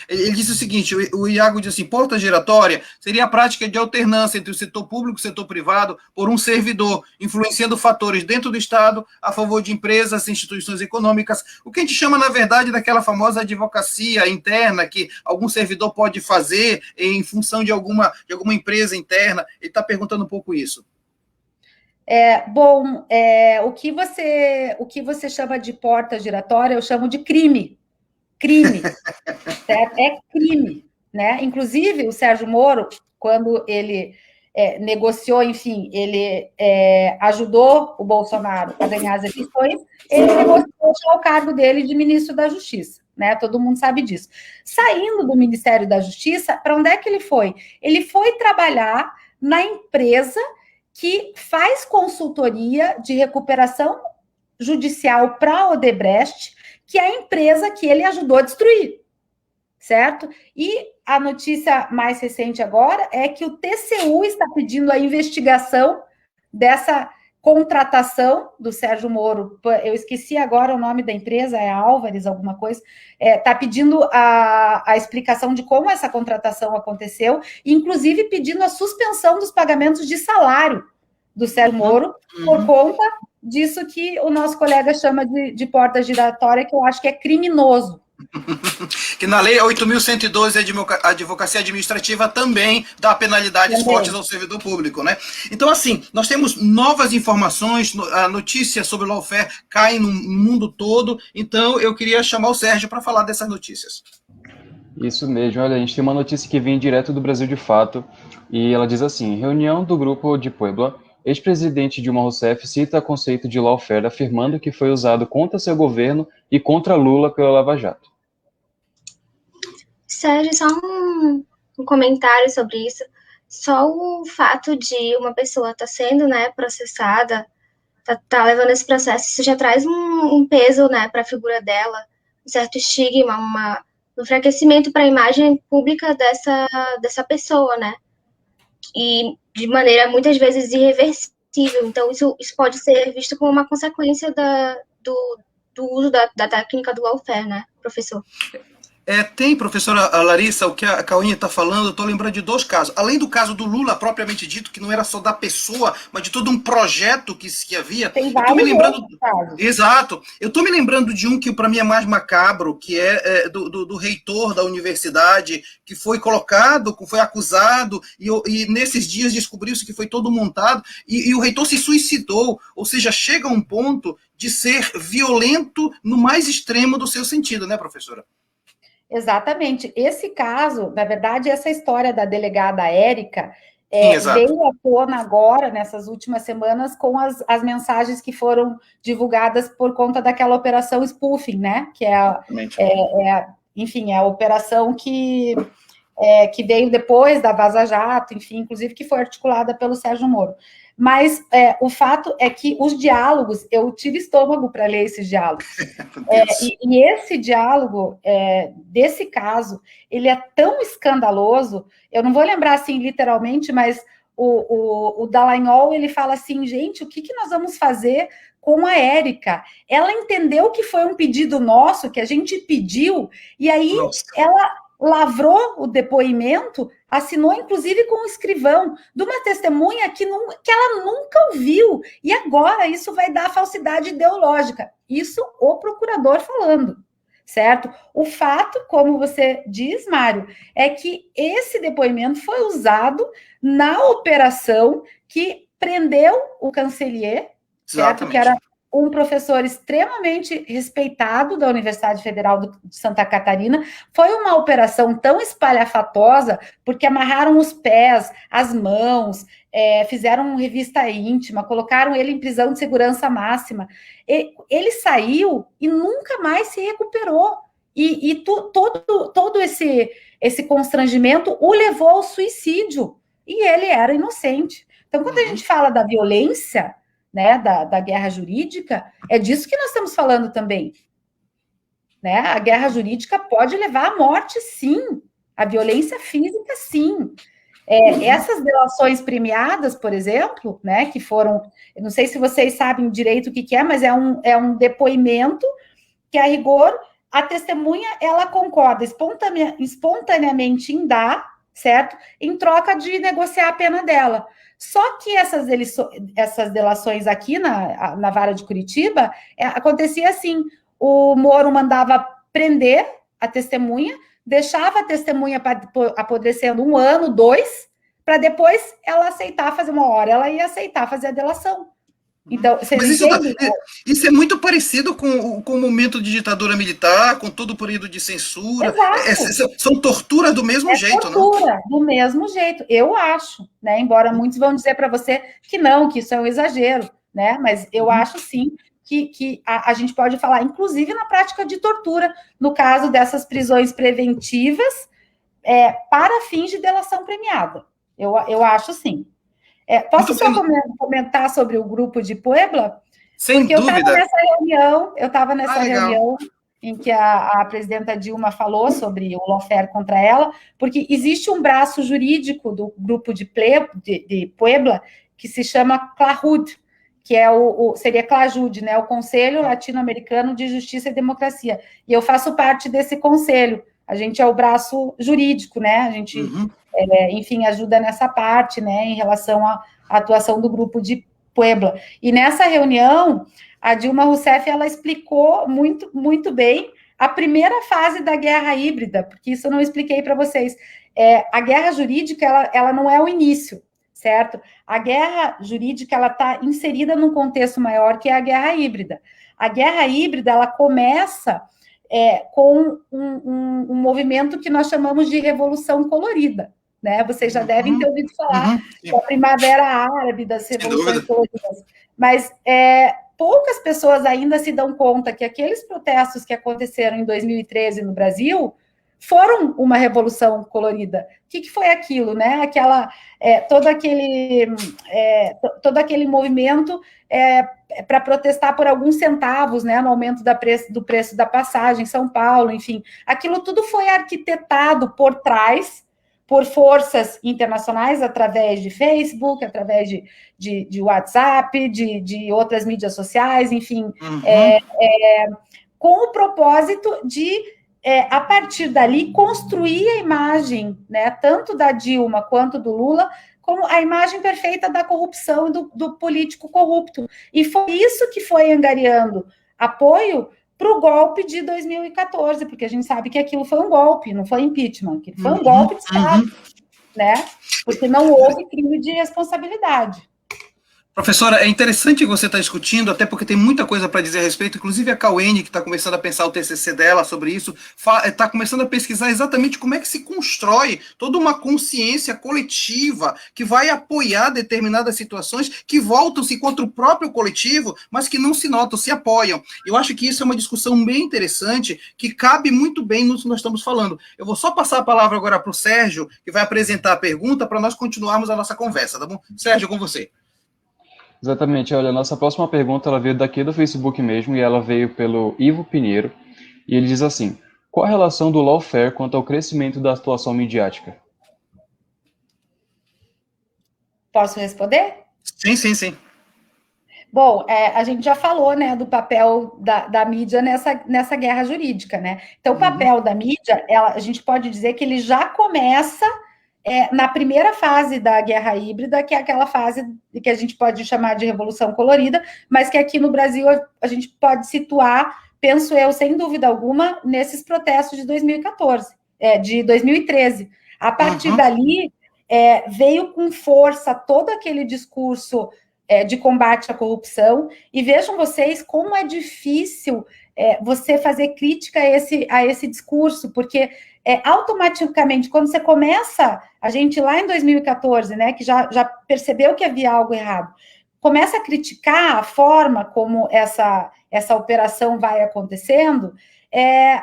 ele disse o seguinte, o Iago disse assim, porta giratória seria a prática de alternância entre o setor público e o setor privado por um servidor, influenciando fatores dentro do Estado a favor de empresas e instituições econômicas, o que a gente chama, na verdade, daquela famosa advocacia interna que algum servidor pode fazer em função de alguma empresa interna. Ele está perguntando um pouco isso. O que você chama de porta giratória, eu chamo de crime. Crime. Certo? É crime. né? Inclusive, o Sérgio Moro, quando ele negociou, enfim, ele ajudou o Bolsonaro a ganhar as eleições, ele negociou o cargo dele de ministro da Justiça, né? Todo mundo sabe disso. Saindo do Ministério da Justiça, para onde é que ele foi? Ele foi trabalhar na empresa que faz consultoria de recuperação judicial para a Odebrecht, que é a empresa que ele ajudou a destruir, certo? E a notícia mais recente agora é que o TCU está pedindo a investigação dessa contratação do Sérgio Moro. Eu esqueci agora o nome da empresa, é Álvares, alguma coisa. Está pedindo a explicação de como essa contratação aconteceu, inclusive pedindo a suspensão dos pagamentos de salário do Sérgio Moro, por conta disso que o nosso colega chama de porta giratória, que eu acho que é criminoso. Que na lei 8.112, a advocacia administrativa também dá penalidades fortes ao servidor público, né? Então, assim, nós temos novas informações, a notícia sobre o lawfare cai no mundo todo, então eu queria chamar o Sérgio para falar dessas notícias. Isso mesmo, olha, a gente tem uma notícia que vem direto do Brasil de Fato, e ela diz assim: reunião do grupo de Puebla, ex-presidente Dilma Rousseff cita conceito de lawfare, afirmando que foi usado contra seu governo e contra Lula pela Lava Jato. Sérgio, só um comentário sobre isso. Só o fato de uma pessoa estar sendo, né, processada, tá levando esse processo, isso já traz um peso, né, para a figura dela, um certo estigma, um enfraquecimento para a imagem pública dessa pessoa, né? E de maneira muitas vezes irreversível. Então, isso pode ser visto como uma consequência do uso da técnica do lawfare, né, professor? Tem, professora Larissa, o que a Cauinha está falando, eu estou lembrando de dois casos. Além do caso do Lula, propriamente dito, que não era só da pessoa, mas de todo um projeto que havia. Tem vários outros casos. Exato. Eu estou me lembrando de um que para mim é mais macabro, que é do reitor da universidade, que foi colocado, foi acusado, e nesses dias descobriu-se que foi todo montado, e o reitor se suicidou. Ou seja, chega a um ponto de ser violento no mais extremo do seu sentido, né, professora? Exatamente. Esse caso, na verdade, essa história da delegada Érica veio à tona agora, nessas últimas semanas, com as mensagens que foram divulgadas por conta daquela operação spoofing, né? Que enfim, é a operação que veio depois da Vaza Jato, enfim, inclusive que foi articulada pelo Sérgio Moro. Mas o fato é que os diálogos, eu tive estômago para ler esses diálogos. E esse diálogo, desse caso, ele é tão escandaloso, eu não vou lembrar assim literalmente, mas o Dallagnol, ele fala assim, gente, o que nós vamos fazer com a Érica? Ela entendeu que foi um pedido nosso, que a gente pediu, e aí ela lavrou o depoimento, assinou inclusive com o escrivão de uma testemunha que ela nunca ouviu, e agora isso vai dar falsidade ideológica. Isso o procurador falando, certo? O fato, como você diz, Mário, é que esse depoimento foi usado na operação que prendeu o Cancelier, certo? Que era um professor extremamente respeitado da Universidade Federal de Santa Catarina. Foi uma operação tão espalhafatosa, porque amarraram os pés, as mãos, fizeram revista íntima, colocaram ele em prisão de segurança máxima. Ele saiu e nunca mais se recuperou. E todo esse constrangimento o levou ao suicídio. E ele era inocente. Então, quando a gente fala da violência, né, da guerra jurídica, é disso que nós estamos falando também. Né? A guerra jurídica pode levar à morte, sim. A violência física, sim. Essas delações premiadas, por exemplo, né, que foram, eu não sei se vocês sabem direito o que é, mas é um depoimento que, a rigor, a testemunha, ela concorda espontaneamente em dar, certo? Em troca de negociar a pena dela. Só que essas delações aqui na vara de Curitiba, acontecia assim, o Moro mandava prender a testemunha, deixava a testemunha apodrecendo 1 ano, 2, para depois ela aceitar fazer ela ia aceitar fazer a delação, Então, vocês entendem? Isso é muito parecido com o momento de ditadura militar, com todo o período de censura. São torturas do mesmo jeito, tortura, não? Do mesmo jeito, eu acho, né? Embora muitos vão dizer para você que não, que isso é um exagero, né? Mas eu acho sim que a gente pode falar, inclusive na prática de tortura, no caso dessas prisões preventivas, para fins de delação premiada. Eu acho sim. Posso só comentar sobre o grupo de Puebla? Sem dúvida. Eu estava nessa reunião em que a presidenta Dilma falou sobre o lawfare contra ela, porque existe um braço jurídico do grupo de Puebla que se chama CLAJUD, que seria CLAJUD, né, o Conselho Latino-Americano de Justiça e Democracia. E eu faço parte desse conselho. A gente é o braço jurídico, né? A gente, enfim, ajuda nessa parte, né, em relação à atuação do grupo de Puebla. E nessa reunião, a Dilma Rousseff, ela explicou muito, muito bem a primeira fase da guerra híbrida, porque isso eu não expliquei para vocês. A guerra jurídica, ela não é o início, certo? A guerra jurídica, ela está inserida num contexto maior, que é a guerra híbrida. A guerra híbrida, ela começa com um movimento que nós chamamos de Revolução Colorida, né? Vocês já devem ter ouvido falar da Primavera Árabe, das Revoluções Coloridas. Mas poucas pessoas ainda se dão conta que aqueles protestos que aconteceram em 2013 no Brasil foram uma revolução colorida. O que foi aquilo, né? Todo aquele movimento para protestar por alguns centavos, né, no aumento do preço da passagem em São Paulo, enfim. Aquilo tudo foi arquitetado por trás por forças internacionais, através de Facebook, através de WhatsApp, de outras mídias sociais, enfim, com o propósito de, a partir dali, construir a imagem, né, tanto da Dilma quanto do Lula, como a imagem perfeita da corrupção e do político corrupto. E foi isso que foi angariando apoio para o golpe de 2014, porque a gente sabe que aquilo foi um golpe, não foi impeachment, aquilo foi um golpe de Estado, né? Porque não houve crime de responsabilidade. Professora, é interessante que você está discutindo, até porque tem muita coisa para dizer a respeito, inclusive a Cauene, que está começando a pensar o TCC dela sobre isso, está começando a pesquisar exatamente como é que se constrói toda uma consciência coletiva que vai apoiar determinadas situações que voltam-se contra o próprio coletivo, mas que não se notam, se apoiam. Eu acho que isso é uma discussão bem interessante, que cabe muito bem no que nós estamos falando. Eu vou só passar a palavra agora para o Sérgio, que vai apresentar a pergunta para nós continuarmos a nossa conversa, tá bom? Sérgio, com você. Exatamente, olha, a nossa próxima pergunta, ela veio daqui do Facebook mesmo, e ela veio pelo Ivo Pinheiro, e ele diz assim: qual a relação do lawfare quanto ao crescimento da atuação midiática? Posso responder? Sim. Bom, a gente já falou, né, do papel da mídia nessa guerra jurídica, né? Então, o papel da mídia, a gente pode dizer que ele já começa na primeira fase da guerra híbrida, que é aquela fase que a gente pode chamar de Revolução Colorida, mas que aqui no Brasil a gente pode situar, penso eu, sem dúvida alguma, nesses protestos de 2014, de 2013. A partir dali, veio com força todo aquele discurso de combate à corrupção, e vejam vocês como é difícil você fazer crítica a esse discurso, porque automaticamente, quando você começa, a gente lá em 2014, né, que já percebeu que havia algo errado, começa a criticar a forma como essa operação vai acontecendo,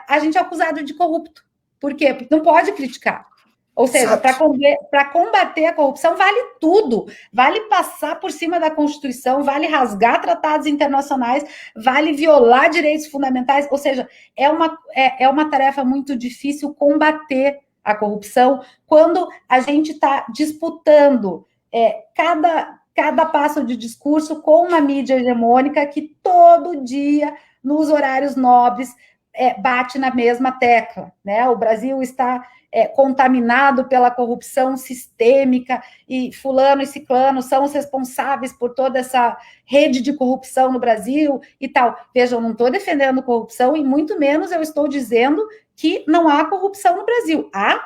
a gente é acusado de corrupto. Por quê? Porque não pode criticar. Ou seja, para combater a corrupção vale tudo, vale passar por cima da Constituição, vale rasgar tratados internacionais, vale violar direitos fundamentais, ou seja, é uma tarefa muito difícil combater a corrupção quando a gente está disputando cada passo de discurso com uma mídia hegemônica que todo dia, nos horários nobres, bate na mesma tecla, né? O Brasil está contaminado pela corrupção sistêmica, e fulano e ciclano são os responsáveis por toda essa rede de corrupção no Brasil e tal. Vejam, não estou defendendo corrupção, e muito menos eu estou dizendo que não há corrupção no Brasil. Há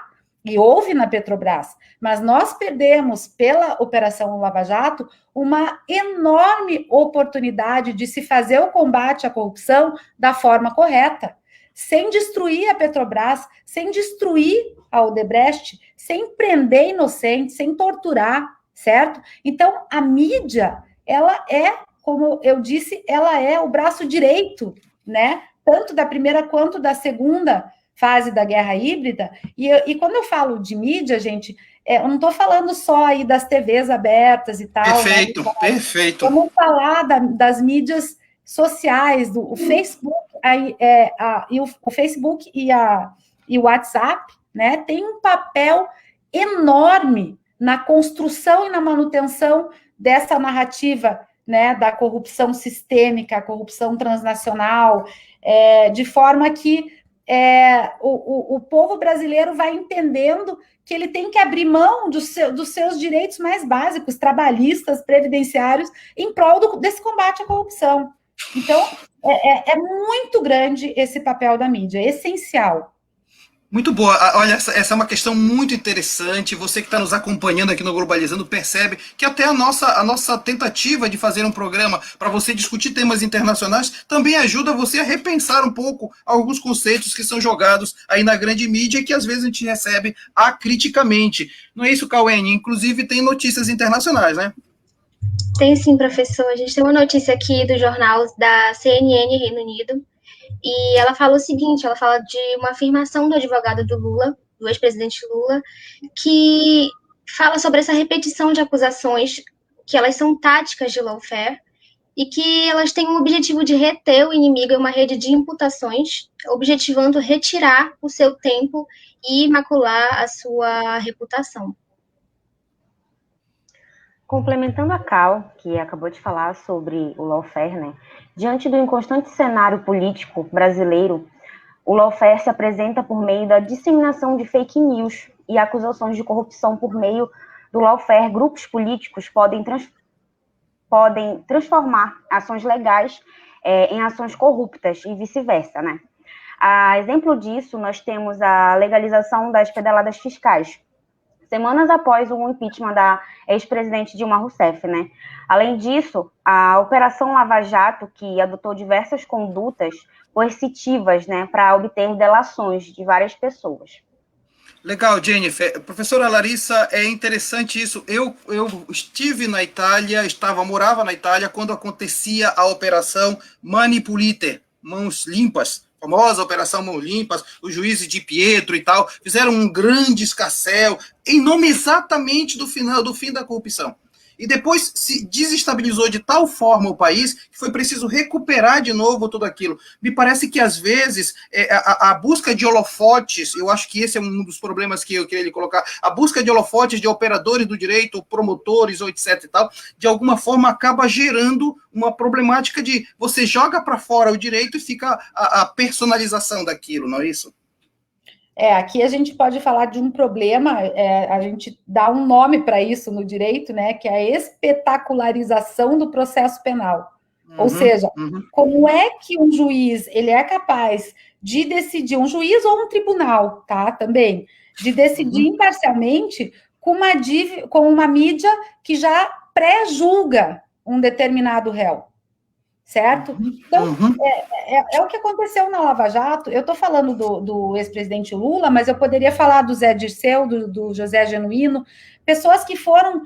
e houve na Petrobras, mas nós perdemos, pela Operação Lava Jato, uma enorme oportunidade de se fazer o combate à corrupção da forma correta, sem destruir a Petrobras, sem destruir a Odebrecht, sem prender inocentes, sem torturar, certo? Então, a mídia, ela é, como eu disse, ela é o braço direito, né? Tanto da primeira quanto da segunda fase da guerra híbrida, e quando eu falo de mídia, gente, eu não estou falando só aí das TVs abertas e tal. Perfeito, né? Perfeito. Vamos falar das mídias sociais, o Facebook, o Facebook e o WhatsApp, né, tem um papel enorme na construção e na manutenção dessa narrativa, né, da corrupção sistêmica, a corrupção transnacional, de forma que o povo brasileiro vai entendendo que ele tem que abrir mão dos seus direitos mais básicos, trabalhistas, previdenciários, em prol desse combate à corrupção. Então, é muito grande esse papel da mídia, é essencial. Muito boa. Olha, essa é uma questão muito interessante. Você que está nos acompanhando aqui no Globalizando percebe que até a nossa tentativa de fazer um programa para você discutir temas internacionais também ajuda você a repensar um pouco alguns conceitos que são jogados aí na grande mídia e que às vezes a gente recebe acriticamente. Não é isso, Cauene? Inclusive tem notícias internacionais, né? Tem sim, professor. A gente tem uma notícia aqui do jornal da CNN Reino Unido. E ela fala o seguinte, ela fala de uma afirmação do advogado do Lula, do ex-presidente Lula, que fala sobre essa repetição de acusações, que elas são táticas de lawfare, e que elas têm o objetivo de reter o inimigo em uma rede de imputações, objetivando retirar o seu tempo e macular a sua reputação. Complementando a Cal, que acabou de falar sobre o lawfare, né? Diante do inconstante cenário político brasileiro, o lawfare se apresenta por meio da disseminação de fake news e acusações de corrupção por meio do lawfare. Grupos políticos podem transformar ações legais em ações corruptas e vice-versa, né? A exemplo disso, nós temos a legalização das pedaladas fiscais, semanas após o impeachment da ex-presidente Dilma Rousseff, né? Além disso, a Operação Lava Jato, que adotou diversas condutas coercitivas, né, para obter delações de várias pessoas. Legal, Jennifer. Professora Larissa, é interessante isso. Eu estive na Itália, morava na Itália quando acontecia a Operação Mani Pulite, Mãos Limpas, famosa Operação Mãos Limpas, os juízes de Pietro e tal, fizeram um grande escarcéu em nome exatamente do fim da corrupção. E depois se desestabilizou de tal forma o país que foi preciso recuperar de novo tudo aquilo. Me parece que, às vezes, a busca de holofotes, eu acho que esse é um dos problemas que eu queria colocar, a busca de holofotes de operadores do direito, promotores, ou etc. e tal, de alguma forma acaba gerando uma problemática de você joga para fora o direito e fica a personalização daquilo, não é isso? Aqui a gente pode falar de um problema, a gente dá um nome para isso no direito, né, que é a espetacularização do processo penal. Ou seja, como é que um juiz ele é capaz de decidir, um juiz ou um tribunal, tá, também, de decidir imparcialmente com uma mídia que já pré-julga um determinado réu. Certo? Então, é o que aconteceu na Lava Jato. Eu estou falando do ex-presidente Lula, mas eu poderia falar do Zé Dirceu, do José Genuíno, pessoas que foram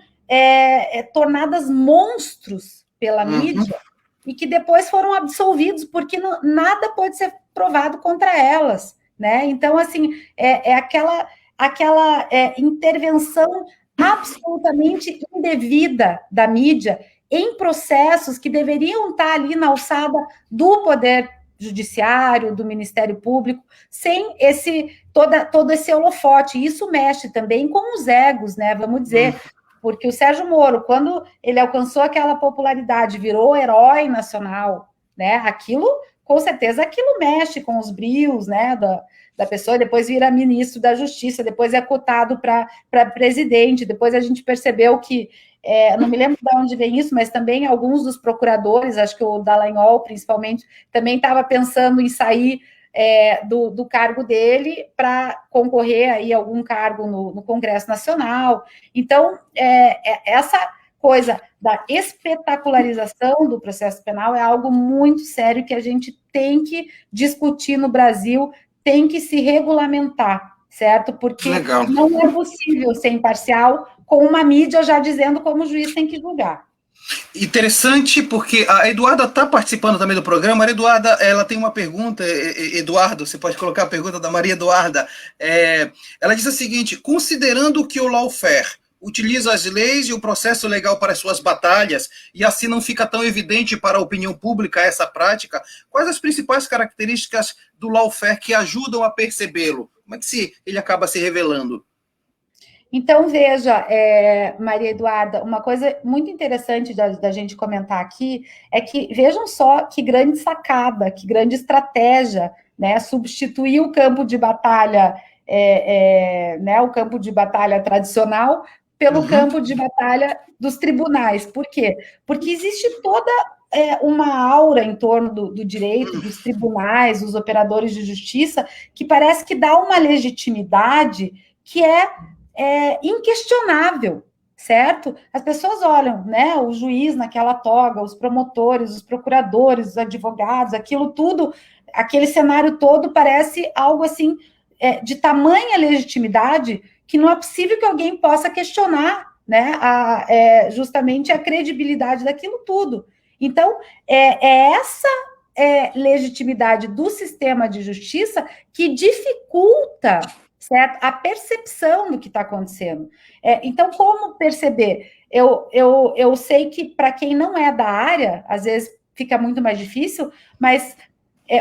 tornadas monstros pela mídia e que depois foram absolvidos, porque nada pode ser provado contra elas, né? Então, assim, aquela intervenção absolutamente indevida da mídia em processos que deveriam estar ali na alçada do Poder Judiciário, do Ministério Público, sem todo esse holofote. Isso mexe também com os egos, né? Vamos dizer, porque o Sérgio Moro, quando ele alcançou aquela popularidade, virou herói nacional, né? Aquilo, com certeza, aquilo mexe com os brios, né? Da pessoa, depois vira ministro da Justiça, depois é cotado para presidente, depois a gente percebeu que não me lembro de onde vem isso, mas também alguns dos procuradores, acho que o Dallagnol, principalmente, também estava pensando em sair do cargo dele para concorrer aí a algum cargo no Congresso Nacional. Então, essa coisa da espetacularização do processo penal é algo muito sério que a gente tem que discutir no Brasil, tem que se regulamentar, certo? Porque Legal. não é possível ser imparcial com uma mídia já dizendo como o juiz tem que julgar. Interessante, porque a Eduarda está participando também do programa. A Eduarda, ela tem uma pergunta, Eduardo, você pode colocar a pergunta da Maria Eduarda. Ela diz o seguinte: considerando que o lawfare utiliza as leis e o processo legal para as suas batalhas, e assim não fica tão evidente para a opinião pública essa prática, quais as principais características do lawfare que ajudam a percebê-lo? Como é que ele acaba se revelando? Então, veja, Maria Eduarda, uma coisa muito interessante da gente comentar aqui é que, vejam só que grande sacada, que grande estratégia, né, substituir o campo de batalha, né, o campo de batalha tradicional pelo campo de batalha dos tribunais. Por quê? Porque existe toda uma aura em torno do direito, dos tribunais, dos operadores de justiça, que parece que dá uma legitimidade que é inquestionável, certo? As pessoas olham, né, o juiz naquela toga, os promotores, os procuradores, os advogados, aquilo tudo, aquele cenário todo parece algo assim, de tamanha legitimidade, que não é possível que alguém possa questionar, né, justamente a credibilidade daquilo tudo. Então, essa legitimidade do sistema de justiça que dificulta, certo? A percepção do que está acontecendo. Então, como perceber? Eu sei que, para quem não é da área, às vezes fica muito mais difícil, mas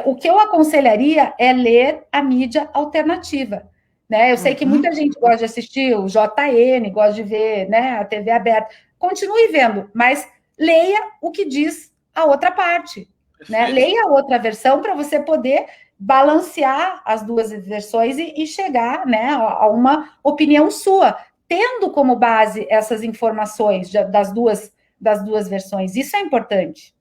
o que eu aconselharia é ler a mídia alternativa. Né? Eu sei que muita gente gosta de assistir o JN, gosta de ver, né, a TV aberta. Continue vendo, mas leia o que diz a outra parte. Né? Leia a outra versão para você poder balancear as duas versões e chegar, né, a uma opinião sua, tendo como base essas informações das duas versões. Isso é importante.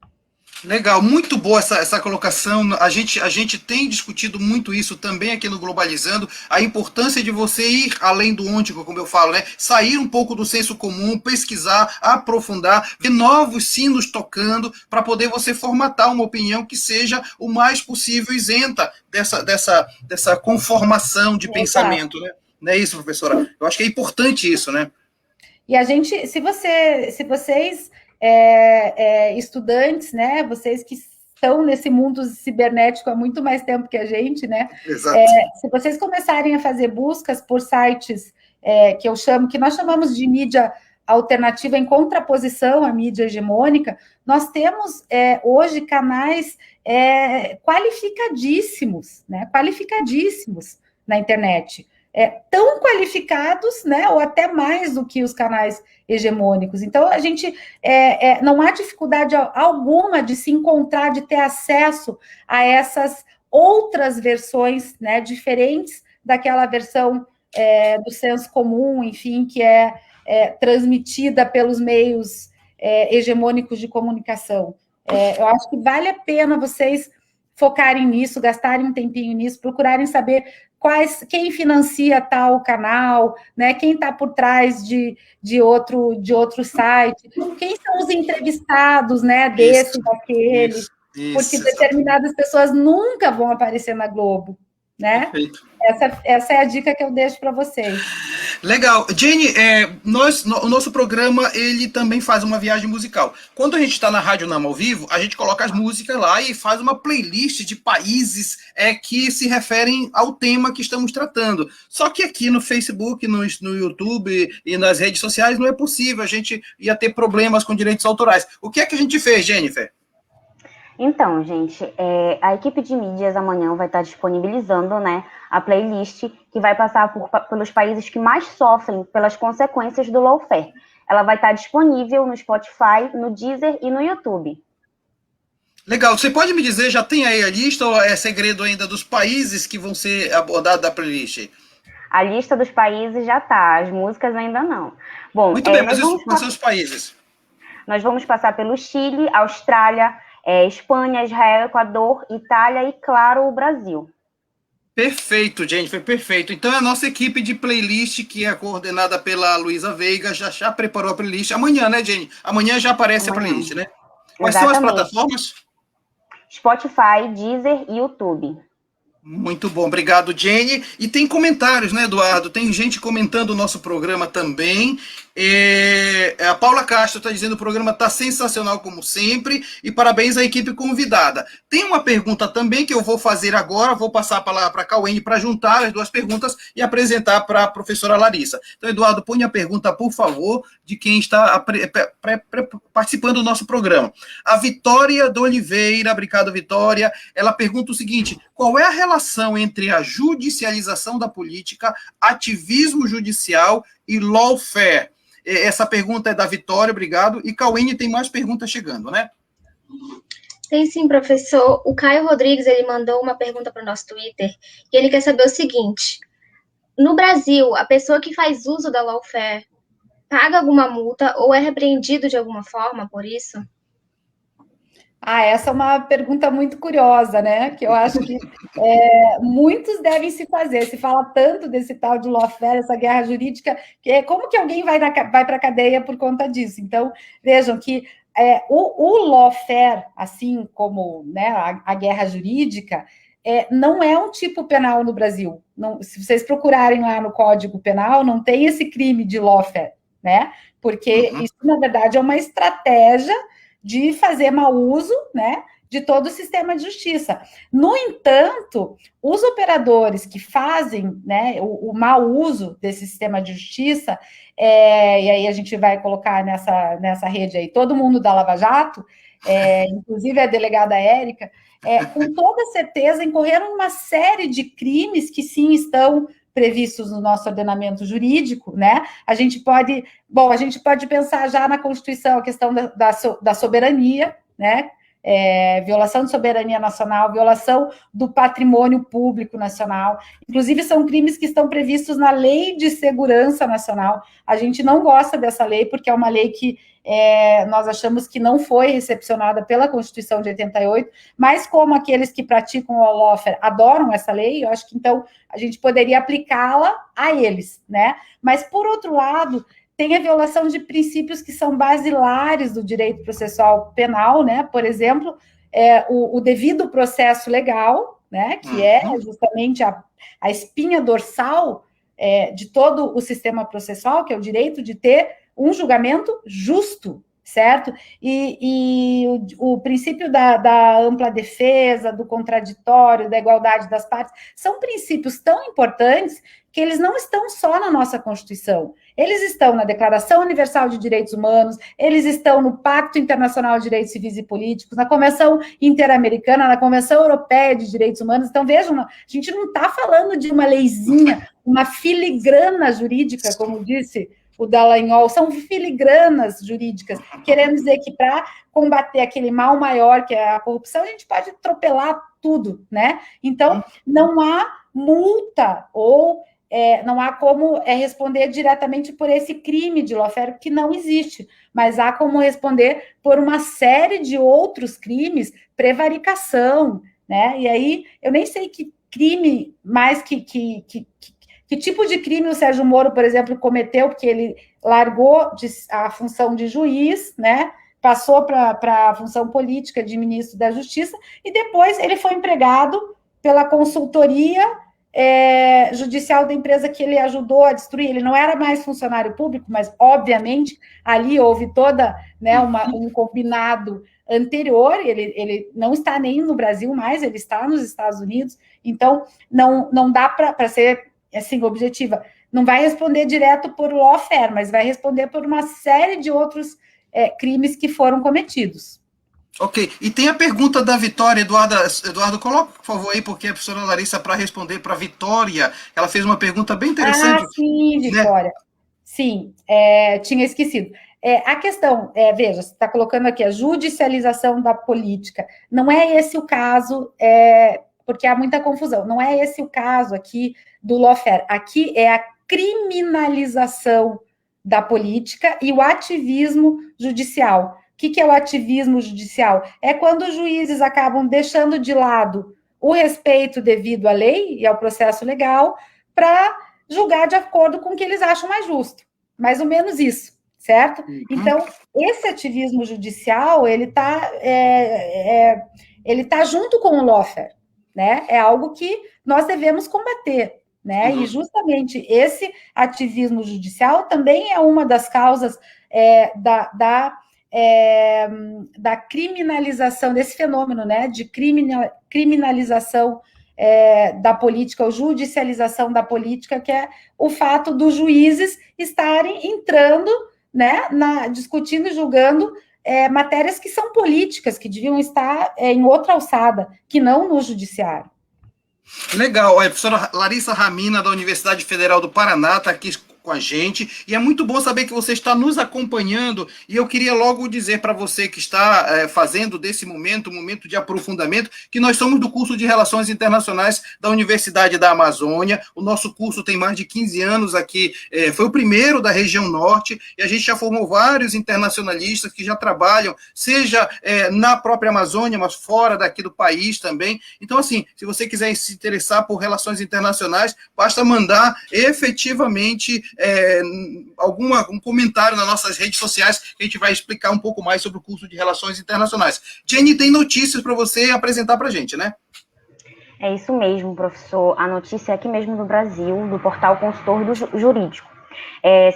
Legal, muito boa essa colocação. A gente tem discutido muito isso também aqui no Globalizando, a importância de você ir além do ontico, como eu falo, né? Sair um pouco do senso comum, pesquisar, aprofundar, ver novos sinos tocando, para poder você formatar uma opinião que seja o mais possível isenta dessa conformação de pensamento, né? Não é isso, professora? Eu acho que é importante isso, né? E a gente, se vocês estudantes, né? Vocês que estão nesse mundo cibernético há muito mais tempo que a gente, né? Exato. Se vocês começarem a fazer buscas por sites que nós chamamos de mídia alternativa em contraposição à mídia hegemônica, nós temos hoje canais qualificadíssimos, né? Qualificadíssimos na internet. Tão qualificados, né, ou até mais do que os canais hegemônicos. Então, a gente não há dificuldade alguma de se encontrar, de ter acesso a essas outras versões, né, diferentes daquela versão do senso comum, enfim, que é transmitida pelos meios hegemônicos de comunicação. Eu acho que vale a pena vocês focarem nisso, gastarem um tempinho nisso, procurarem saber quem financia tal canal, né? Quem está por trás de outro site, quem são os entrevistados, né? Desse, daquele, porque determinadas pessoas nunca vão aparecer na Globo, né? Perfeito. Essa é a dica que eu deixo para vocês. Legal. Jane, o nosso programa, ele também faz uma viagem musical. Quando a gente está na Rádio Nama ao vivo, a gente coloca as músicas lá e faz uma playlist de países que se referem ao tema que estamos tratando. Só que aqui no Facebook, no YouTube e nas redes sociais não é possível, a gente ia ter problemas com direitos autorais. O que é que a gente fez, Jennifer? Então, gente, a equipe de mídias amanhã vai estar disponibilizando, né, a playlist que vai passar pelos países que mais sofrem pelas consequências do lawfare. Ela vai estar disponível no Spotify, no Deezer e no YouTube. Legal. Você pode me dizer, já tem aí a lista ou é segredo ainda dos países que vão ser abordados da playlist? A lista dos países já está, as músicas ainda não. Bom, muito bem, mas quais são os países? Nós vamos passar pelo Chile, Austrália, Espanha, Israel, Equador, Itália e, claro, o Brasil. Perfeito, Jennifer, perfeito. Então, a nossa equipe de playlist, que é coordenada pela Luísa Veiga, já preparou a playlist. Amanhã, né, Jenny? Amanhã já aparece a Amanhã. playlist, né? Quais são as Exatamente. plataformas? Spotify, Deezer e YouTube. Muito bom, obrigado, Jenny. E tem comentários, né, Eduardo? Tem gente comentando o nosso programa também. A Paula Castro está dizendo que o programa está sensacional, como sempre, e parabéns à equipe convidada. Tem uma pergunta também que eu vou fazer agora, vou passar a palavra para a Cauene para juntar as duas perguntas e apresentar para a professora Larissa. Então, Eduardo, põe a pergunta, por favor, de quem está participando do nosso programa. A Vitória de Oliveira, obrigado, Vitória, ela pergunta o seguinte: qual é a relação entre a judicialização da política, ativismo judicial e lawfare? Essa pergunta é da Vitória, obrigado. E Cauene tem mais perguntas chegando, né? Tem sim, professor. O Caio Rodrigues, ele mandou uma pergunta para o nosso Twitter, e ele quer saber o seguinte: no Brasil, a pessoa que faz uso da lawfare paga alguma multa ou é repreendido de alguma forma por isso? Essa é uma pergunta muito curiosa, né? Que eu acho que muitos devem se fazer. Se fala tanto desse tal de lawfare, essa guerra jurídica, que como que alguém vai para a cadeia por conta disso? Então, vejam que o lawfare, assim como, né, a guerra jurídica, não é um tipo penal no Brasil. Não, se vocês procurarem lá no Código Penal, não tem esse crime de lawfare, né? Porque isso, na verdade, é uma estratégia de fazer mau uso, né, de todo o sistema de justiça. No entanto, os operadores que fazem, né, o mau uso desse sistema de justiça, e aí a gente vai colocar nessa rede aí todo mundo da Lava Jato, inclusive a delegada Érica, com toda certeza incorreram uma série de crimes que sim estão previstos no nosso ordenamento jurídico, né? A gente pode pensar já na Constituição a questão da soberania, né? Violação de soberania nacional, violação do patrimônio público nacional. Inclusive, são crimes que estão previstos na Lei de Segurança Nacional. A gente não gosta dessa lei, porque é uma lei que nós achamos que não foi recepcionada pela Constituição de 88, mas como aqueles que praticam o lawfare adoram essa lei, eu acho que, então, a gente poderia aplicá-la a eles, né? Mas, por outro lado, tem a violação de princípios que são basilares do direito processual penal, né? Por exemplo, o devido processo legal, né? Que é justamente a espinha dorsal de todo o sistema processual, que é o direito de ter um julgamento justo, certo? E o princípio da ampla defesa, do contraditório, da igualdade das partes, são princípios tão importantes que eles não estão só na nossa Constituição. Eles estão na Declaração Universal de Direitos Humanos, eles estão no Pacto Internacional de Direitos Civis e Políticos, na Convenção Interamericana, na Convenção Europeia de Direitos Humanos. Então, vejam, a gente não está falando de uma leizinha, uma filigrana jurídica, como disse o Dallagnol, são filigranas jurídicas, querendo dizer que para combater aquele mal maior, que é a corrupção, a gente pode atropelar tudo, né? Então, não há multa ou não há como responder diretamente por esse crime de lawfare, que não existe, mas há como responder por uma série de outros crimes, prevaricação, né? E aí, eu nem sei que crime mais que tipo de crime o Sérgio Moro, por exemplo, cometeu, porque ele largou a função de juiz, né? Passou para a função política de ministro da Justiça, e depois ele foi empregado pela consultoria judicial da empresa que ele ajudou a destruir. Ele não era mais funcionário público, mas, obviamente, ali houve toda, né, um combinado anterior. Ele não está nem no Brasil mais, ele está nos Estados Unidos, então não dá para ser assim, objetiva. Não vai responder direto por lawfare, mas vai responder por uma série de outros crimes que foram cometidos. Ok, e tem a pergunta da Vitória, Eduardo, coloca, por favor, aí, porque a professora Larissa, para responder para a Vitória, ela fez uma pergunta bem interessante. Sim, Vitória. Né? Sim, tinha esquecido. A questão, veja, você está colocando aqui a judicialização da política. Não é esse o caso, porque há muita confusão. Não é esse o caso aqui do lawfare. Aqui é a criminalização da política e o ativismo judicial. O que é o ativismo judicial? É quando os juízes acabam deixando de lado o respeito devido à lei e ao processo legal para julgar de acordo com o que eles acham mais justo. Mais ou menos isso, certo? Então, esse ativismo judicial, ele tá junto com o lawfare, né? É algo que nós devemos combater, né? E justamente esse ativismo judicial também é uma das causas da criminalização desse fenômeno, né? De criminalização da política, ou judicialização da política, que é o fato dos juízes estarem entrando, né? Discutindo e julgando matérias que são políticas, que deviam estar em outra alçada, que não no judiciário. Legal, a professora Larissa Ramina, da Universidade Federal do Paraná, está aqui com a gente, e é muito bom saber que você está nos acompanhando, e eu queria logo dizer para você que está fazendo desse momento, um momento de aprofundamento, que nós somos do curso de Relações Internacionais da Universidade da Amazônia. O nosso curso tem mais de 15 anos aqui, foi o primeiro da região norte, e a gente já formou vários internacionalistas que já trabalham, seja na própria Amazônia, mas fora daqui do país também. Então, assim, se você quiser se interessar por relações internacionais, basta mandar efetivamente um comentário nas nossas redes sociais, que a gente vai explicar um pouco mais sobre o curso de Relações Internacionais. Jenny, tem notícias para você apresentar para a gente, né? É isso mesmo, professor. A notícia é aqui mesmo do Brasil, do portal Consultor Jurídico.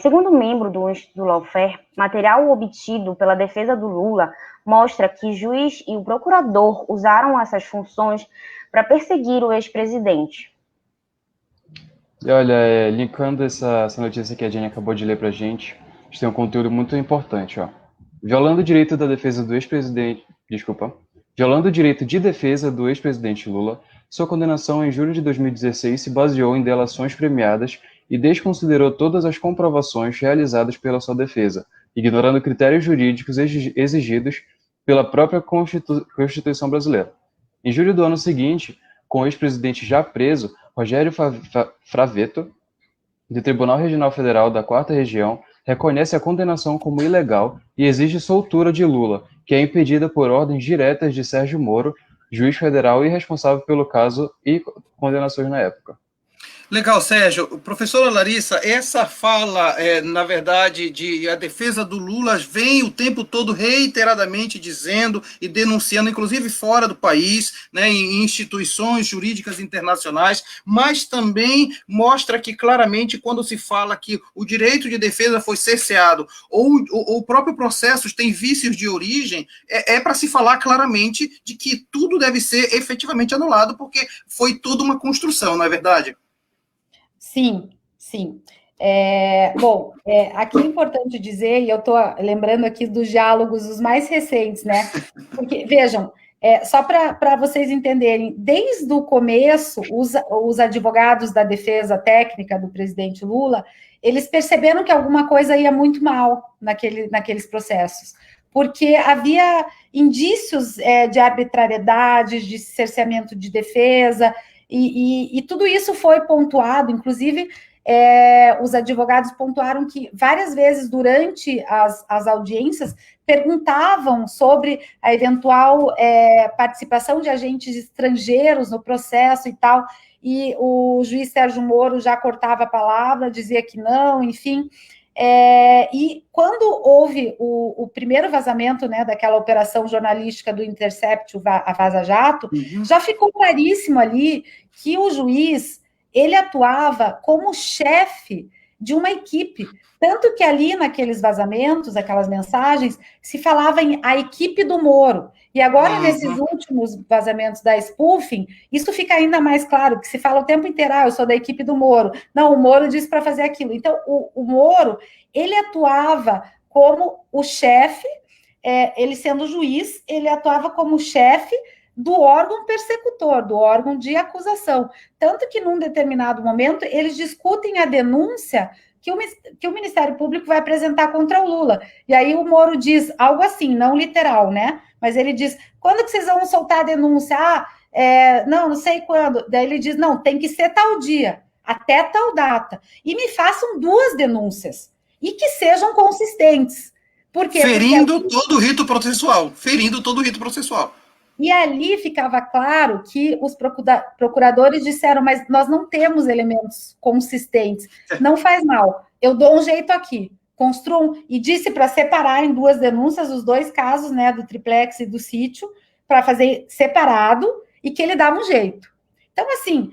Segundo membro do Instituto Lawfare, material obtido pela defesa do Lula mostra que o juiz e o procurador usaram essas funções para perseguir o ex-presidente. E olha, linkando essa notícia que a Jenny acabou de ler para a gente tem um conteúdo muito importante, ó. Violando o direito de defesa do ex-presidente Lula, sua condenação em julho de 2016 se baseou em delações premiadas e desconsiderou todas as comprovações realizadas pela sua defesa, ignorando critérios jurídicos exigidos pela própria Constituição brasileira. Em julho do ano seguinte, com o ex-presidente já preso, Rogério Fravetto, do Tribunal Regional Federal da 4ª Região, reconhece a condenação como ilegal e exige soltura de Lula, que é impedida por ordens diretas de Sérgio Moro, juiz federal e responsável pelo caso e condenações na época. Legal, Sérgio. Professora Larissa, essa fala, na verdade, a defesa do Lula vem o tempo todo reiteradamente dizendo e denunciando, inclusive fora do país, né, em instituições jurídicas internacionais, mas também mostra que claramente quando se fala que o direito de defesa foi cerceado ou o próprio processo tem vícios de origem, para se falar claramente de que tudo deve ser efetivamente anulado, porque foi toda uma construção, não é verdade? Sim, sim. Aqui é importante dizer, e eu estou lembrando aqui dos diálogos os mais recentes, né? Porque, vejam, só para vocês entenderem, desde o começo, os advogados da defesa técnica do presidente Lula, eles perceberam que alguma coisa ia muito mal naqueles processos, porque havia indícios de arbitrariedade, de cerceamento de defesa, e tudo isso foi pontuado, inclusive os advogados pontuaram que várias vezes durante as audiências perguntavam sobre a eventual participação de agentes estrangeiros no processo e tal, e o juiz Sérgio Moro já cortava a palavra, dizia que não, enfim. E quando houve o primeiro vazamento, né, daquela operação jornalística do Intercept, a Vaza Jato, já ficou claríssimo ali que o juiz, ele atuava como chefe de uma equipe, tanto que ali naqueles vazamentos, aquelas mensagens, se falava em a equipe do Moro, e agora nesses últimos vazamentos da spoofing, isso fica ainda mais claro, que se fala o tempo inteiro, eu sou da equipe do Moro, não, o Moro disse para fazer aquilo, então o Moro, ele atuava como o chefe, ele sendo juiz, ele atuava como chefe do órgão persecutor, do órgão de acusação, tanto que num determinado momento eles discutem a denúncia que o Ministério Público vai apresentar contra o Lula. E aí o Moro diz algo assim, não literal, né? Mas ele diz, quando que vocês vão soltar a denúncia? Não sei quando. Daí ele diz, não, tem que ser tal dia, até tal data. E me façam 2 denúncias. E que sejam consistentes. Por quê? Ferindo todo o rito processual. E ali ficava claro que os procuradores disseram, mas nós não temos elementos consistentes, não faz mal, eu dou um jeito aqui, construam, e disse para separar em 2 denúncias os 2 casos, né, do triplex e do sítio, para fazer separado, e que ele dava um jeito. Então, assim,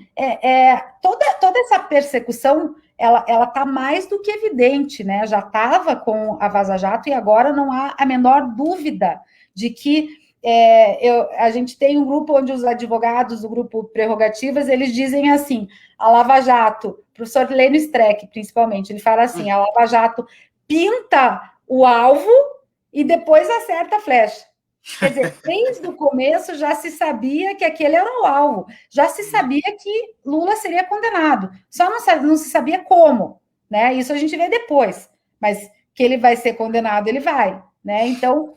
toda essa persecução, ela está mais do que evidente, né? Já estava com a Vaza Jato e agora não há a menor dúvida de que a gente tem um grupo onde os advogados do grupo Prerrogativas, eles dizem assim, a Lava Jato, o professor Lênio Streck, principalmente, ele fala assim, a Lava Jato pinta o alvo e depois acerta a flecha. Quer dizer, desde o começo já se sabia que aquele era o alvo, já se sabia que Lula seria condenado, só não se sabia como, né? Isso a gente vê depois, mas que ele vai ser condenado, ele vai, né? Então,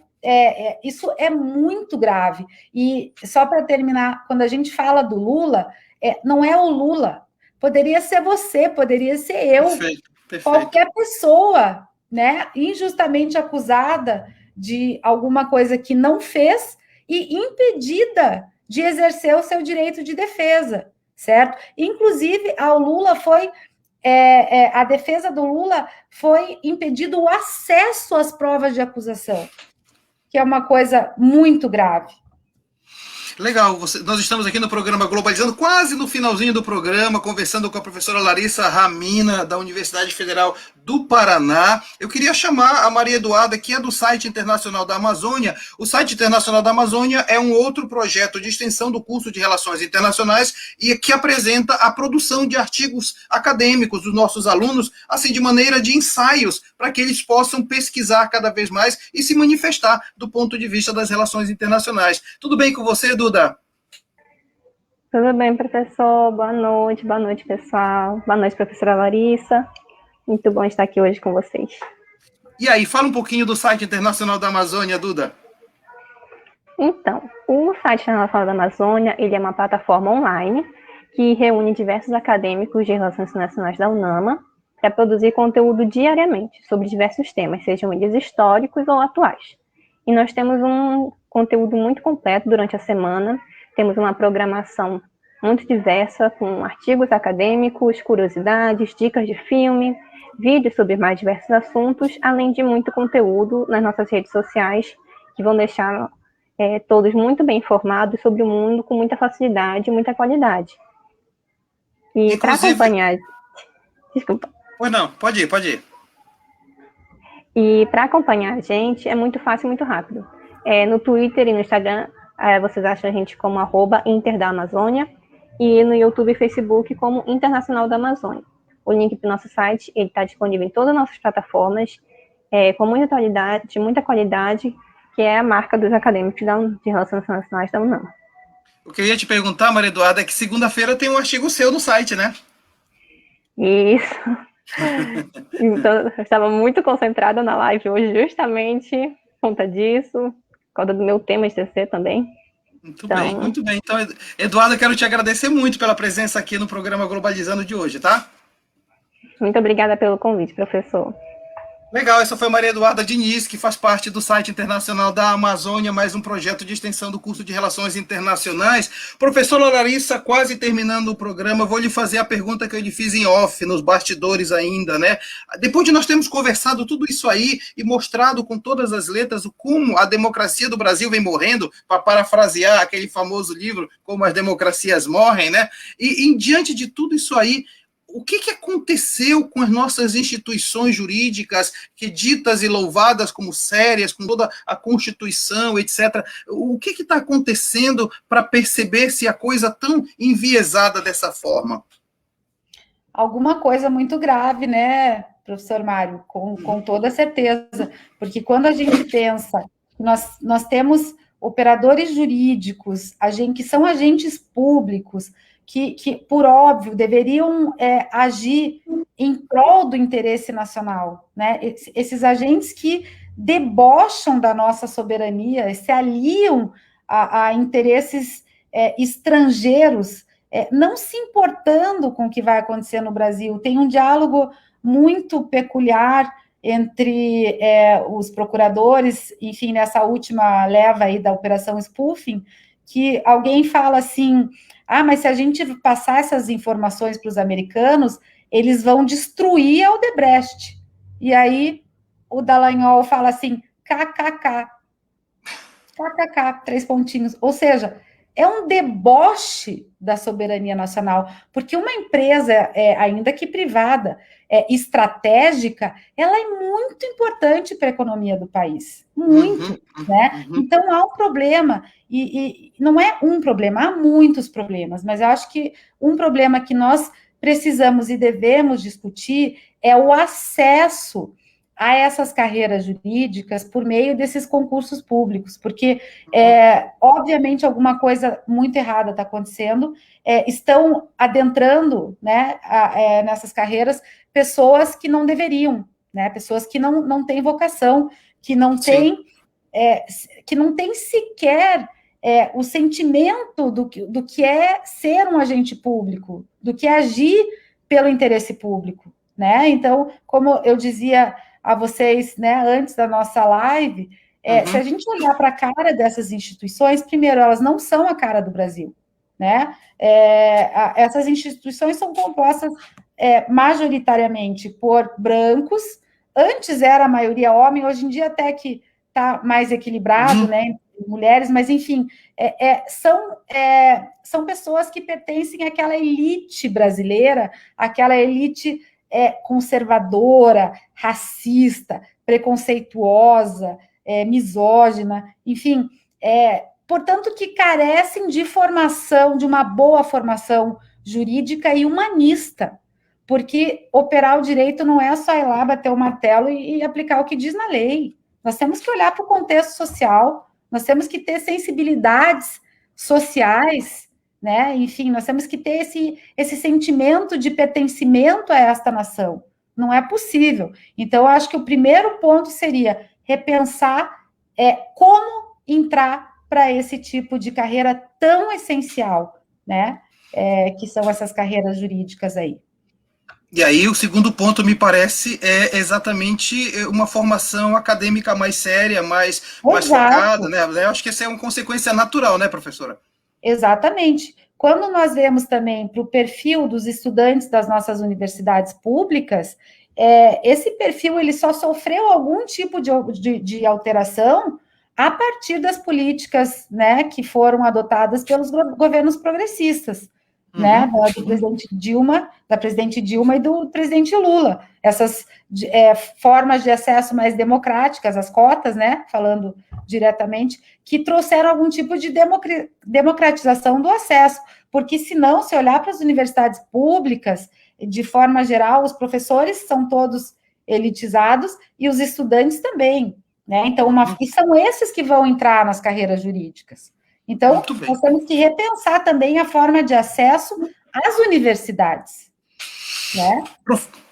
isso é muito grave. E só para terminar, quando a gente fala do Lula, não é o Lula, poderia ser você, poderia ser eu, perfeito. Qualquer pessoa, né, injustamente acusada de alguma coisa que não fez e impedida de exercer o seu direito de defesa, certo? Inclusive, ao Lula foi... a defesa do Lula foi impedido o acesso às provas de acusação, que é uma coisa muito grave. Legal, nós estamos aqui no programa Globalizando, quase no finalzinho do programa, conversando com a professora Larissa Ramina, da Universidade Federal do Paraná. Eu queria chamar a Maria Eduarda, que é do Site Internacional da Amazônia. O Site Internacional da Amazônia é um outro projeto de extensão do curso de Relações Internacionais e que apresenta a produção de artigos acadêmicos dos nossos alunos, assim, de maneira de ensaios, para que eles possam pesquisar cada vez mais e se manifestar do ponto de vista das relações internacionais. Tudo bem com você, Duda? Tudo bem, professor? Boa noite, pessoal. Boa noite, professora Larissa. Muito bom estar aqui hoje com vocês. E aí, fala um pouquinho do Site Internacional da Amazônia, Duda. Então, o Site Internacional da Amazônia, ele é uma plataforma online que reúne diversos acadêmicos de Relações Internacionais da UNAMA para produzir conteúdo diariamente sobre diversos temas, sejam eles históricos ou atuais. E nós temos um conteúdo muito completo durante a semana, temos uma programação muito diversa, com artigos acadêmicos, curiosidades, dicas de filme, vídeos sobre mais diversos assuntos, além de muito conteúdo nas nossas redes sociais, que vão deixar todos muito bem informados sobre o mundo, com muita facilidade e muita qualidade. E para acompanhar... Desculpa. Pois não, pode ir. E para acompanhar a gente é muito fácil e muito rápido. No Twitter e no Instagram, vocês acham a gente como @InterDaAmazônia, e no YouTube e Facebook como Internacional da Amazônia. O link para o nosso site está disponível em todas as nossas plataformas, com muita qualidade, que é a marca dos acadêmicos de Relações Internacionais da UNAM. O que eu ia te perguntar, Maria Eduarda, é que segunda-feira tem um artigo seu no site, né? Isso. Então, eu estava muito concentrada na live hoje, justamente por conta disso, por causa do meu tema de TCC também. Muito bem. Então, Eduarda, quero te agradecer muito pela presença aqui no programa Globalizando de hoje, tá? Muito obrigada pelo convite, professor. Legal, essa foi Maria Eduarda Diniz, que faz parte do Site Internacional da Amazônia, mais um projeto de extensão do curso de Relações Internacionais. Professora Larissa, quase terminando o programa, vou lhe fazer a pergunta que eu lhe fiz em off, nos bastidores ainda, né? Depois de nós termos conversado tudo isso aí e mostrado com todas as letras como a democracia do Brasil vem morrendo, para parafrasear aquele famoso livro, Como as Democracias Morrem, né? E diante de tudo isso aí, o que aconteceu com as nossas instituições jurídicas, que ditas e louvadas como sérias, com toda a Constituição, etc. O que está acontecendo para perceber se a coisa tão enviesada dessa forma? Alguma coisa muito grave, né, professor Mário? Com toda certeza. Porque quando a gente pensa, nós temos operadores jurídicos, que são agentes públicos, que, por óbvio, deveriam agir em prol do interesse nacional, né? Esses agentes que debocham da nossa soberania, se aliam a interesses estrangeiros, não se importando com o que vai acontecer no Brasil. Tem um diálogo muito peculiar entre os procuradores, enfim, nessa última leva aí da Operação Spoofing, que alguém fala assim, mas se a gente passar essas informações para os americanos, eles vão destruir a Odebrecht. E aí o Dallagnol fala assim, kkk, 3 pontinhos. Ou seja, é um deboche da soberania nacional, porque uma empresa, ainda que privada, estratégica, ela é muito importante para a economia do país, muito, né? Então, há um problema, e não é um problema, há muitos problemas, mas eu acho que um problema que nós precisamos e devemos discutir é o acesso a essas carreiras jurídicas por meio desses concursos públicos, porque, obviamente, alguma coisa muito errada está acontecendo, estão adentrando, né, nessas carreiras pessoas que não deveriam, né, pessoas que não têm vocação, que não têm sequer o sentimento do que é ser um agente público, do que é agir pelo interesse público, né? Então, como eu dizia a vocês, né, antes da nossa live, se a gente olhar para a cara dessas instituições, primeiro, elas não são a cara do Brasil, né? Essas instituições são compostas majoritariamente por brancos, antes era a maioria homem, hoje em dia até que está mais equilibrado, né, mulheres, mas, enfim, são pessoas que pertencem àquela elite brasileira, àquela elite conservadora, racista, preconceituosa, misógina, enfim, portanto, que carecem de formação, de uma boa formação jurídica e humanista, porque operar o direito não é só ir lá, bater o martelo e aplicar o que diz na lei. Nós temos que olhar para o contexto social, nós temos que ter sensibilidades sociais, né? Enfim, nós temos que ter esse sentimento de pertencimento a esta nação. Não é possível. Então, eu acho que o primeiro ponto seria repensar como entrar para esse tipo de carreira tão essencial, né? Que são essas carreiras jurídicas aí. E aí, o segundo ponto, me parece, é exatamente uma formação acadêmica mais séria, mais focada, né? Eu acho que essa é uma consequência natural, né, professora? Exatamente. Quando nós vemos também para o perfil dos estudantes das nossas universidades públicas, esse perfil ele só sofreu algum tipo de alteração a partir das políticas, né, que foram adotadas pelos governos progressistas, né, da presidente Dilma e do presidente Lula. Essas formas de acesso mais democráticas, as cotas, né, falando diretamente, que trouxeram algum tipo de democratização do acesso, porque senão, se olhar para as universidades públicas, de forma geral, os professores são todos elitizados e os estudantes também, né? Então, e são esses que vão entrar nas carreiras jurídicas. Então, nós temos que repensar também a forma de acesso às universidades, né?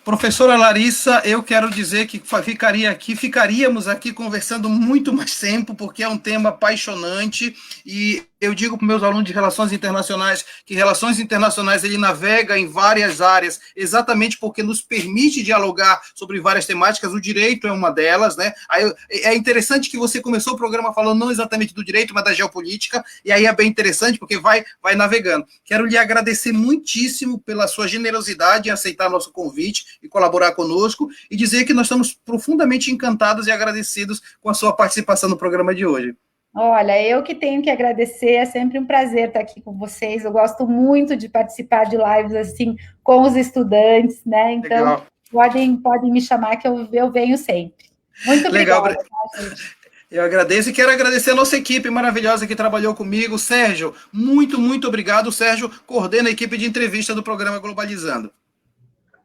Professora Larissa, eu quero dizer que ficaríamos aqui conversando muito mais tempo, porque é um tema apaixonante, e eu digo para meus alunos de Relações Internacionais que Relações Internacionais ele navega em várias áreas, exatamente porque nos permite dialogar sobre várias temáticas, o direito é uma delas, né? Aí, é interessante que você começou o programa falando não exatamente do direito, mas da geopolítica, e aí é bem interessante, porque vai navegando. Quero lhe agradecer muitíssimo pela sua generosidade em aceitar nosso convite e colaborar conosco, e dizer que nós estamos profundamente encantados e agradecidos com a sua participação no programa de hoje. Olha, eu que tenho que agradecer, é sempre um prazer estar aqui com vocês, eu gosto muito de participar de lives assim, com os estudantes, né, então podem me chamar que eu venho sempre. Muito obrigada. Eu agradeço e quero agradecer a nossa equipe maravilhosa que trabalhou comigo. Sérgio, muito, muito obrigado. O Sérgio coordena a equipe de entrevista do programa Globalizando.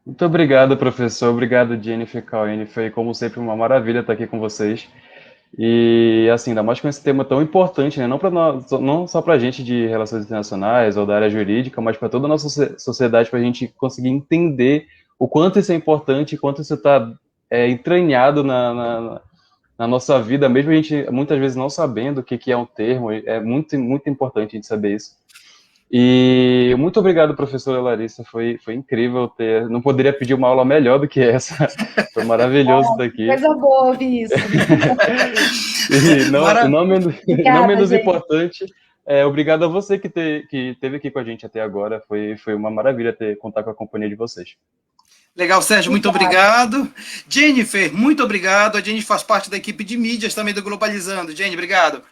Muito obrigado, professor. Obrigado, Jennifer Cauene. Foi, como sempre, uma maravilha estar aqui com vocês. E, assim, ainda mais com esse tema tão importante, né? Não só para a gente de relações internacionais ou da área jurídica, mas para toda a nossa sociedade, para a gente conseguir entender o quanto isso é importante, quanto isso está entranhado na nossa vida, mesmo a gente muitas vezes não sabendo o que é um termo. É muito, muito importante a gente saber isso. E muito obrigado, professora Larissa, foi incrível ter, não poderia pedir uma aula melhor do que essa, foi maravilhoso estar aqui. Coisa boa ouvir isso. E não menos importante, Obrigado a você que esteve aqui com a gente até agora. Foi uma maravilha contar com a companhia de vocês. Legal, Sérgio, muito obrigado. Jennifer, muito obrigado. A Jennifer faz parte da equipe de mídias também do Globalizando. Jenny, obrigado.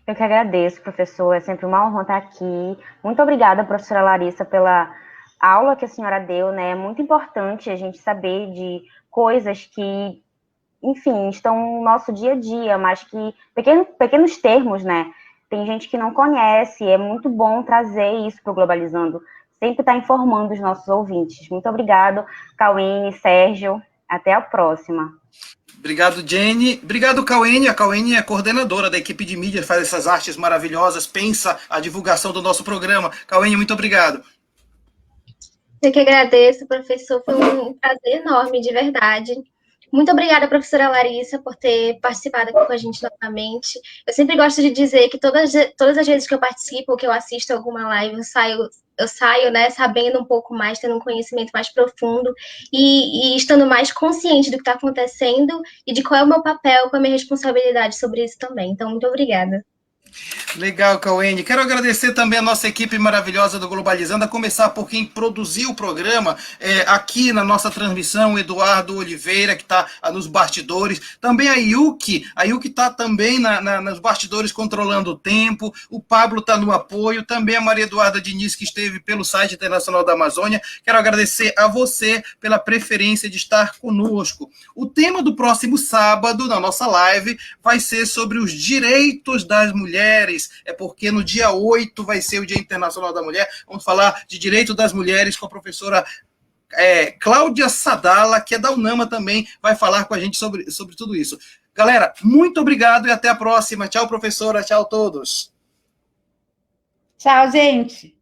Eu que agradeço, professor. É sempre uma honra estar aqui. Muito obrigada, professora Larissa, pela aula que a senhora deu, né? É muito importante a gente saber de coisas que, enfim, estão no nosso dia a dia, mas que pequenos termos, né? Tem gente que não conhece, é muito bom trazer isso para o Globalizando, sempre estar informando os nossos ouvintes. Muito obrigado, Cauine, Sérgio, até a próxima. Obrigado, Jenny. Obrigado, Cauene. A Cauene é coordenadora da equipe de mídia, faz essas artes maravilhosas, pensa a divulgação do nosso programa. Cauene, muito obrigado. Eu que agradeço, professor, foi um prazer enorme, de verdade. Muito obrigada, professora Larissa, por ter participado aqui com a gente novamente. Eu sempre gosto de dizer que todas as vezes que eu participo ou que eu assisto alguma live, eu saio, né, sabendo um pouco mais, tendo um conhecimento mais profundo e estando mais consciente do que está acontecendo e de qual é o meu papel, qual é a minha responsabilidade sobre isso também. Então, muito obrigada. Legal, Cauene. Quero agradecer também a nossa equipe maravilhosa do Globalizando, a começar por quem produziu o programa aqui na nossa transmissão, o Eduardo Oliveira, que está nos bastidores. Também a Yuki está também nos bastidores controlando o tempo. O Pablo está no apoio. Também a Maria Eduarda Diniz, que esteve pelo site Internacional da Amazônia. Quero agradecer a você pela preferência de estar conosco. O tema do próximo sábado, na nossa live, vai ser sobre os direitos das mulheres. É porque no dia 8 vai ser o Dia Internacional da Mulher. Vamos falar de direito das mulheres com a professora Cláudia Sadala, que é da UNAMA também, vai falar com a gente sobre tudo isso. Galera, muito obrigado e até a próxima. Tchau, professora. Tchau, todos. Tchau, gente.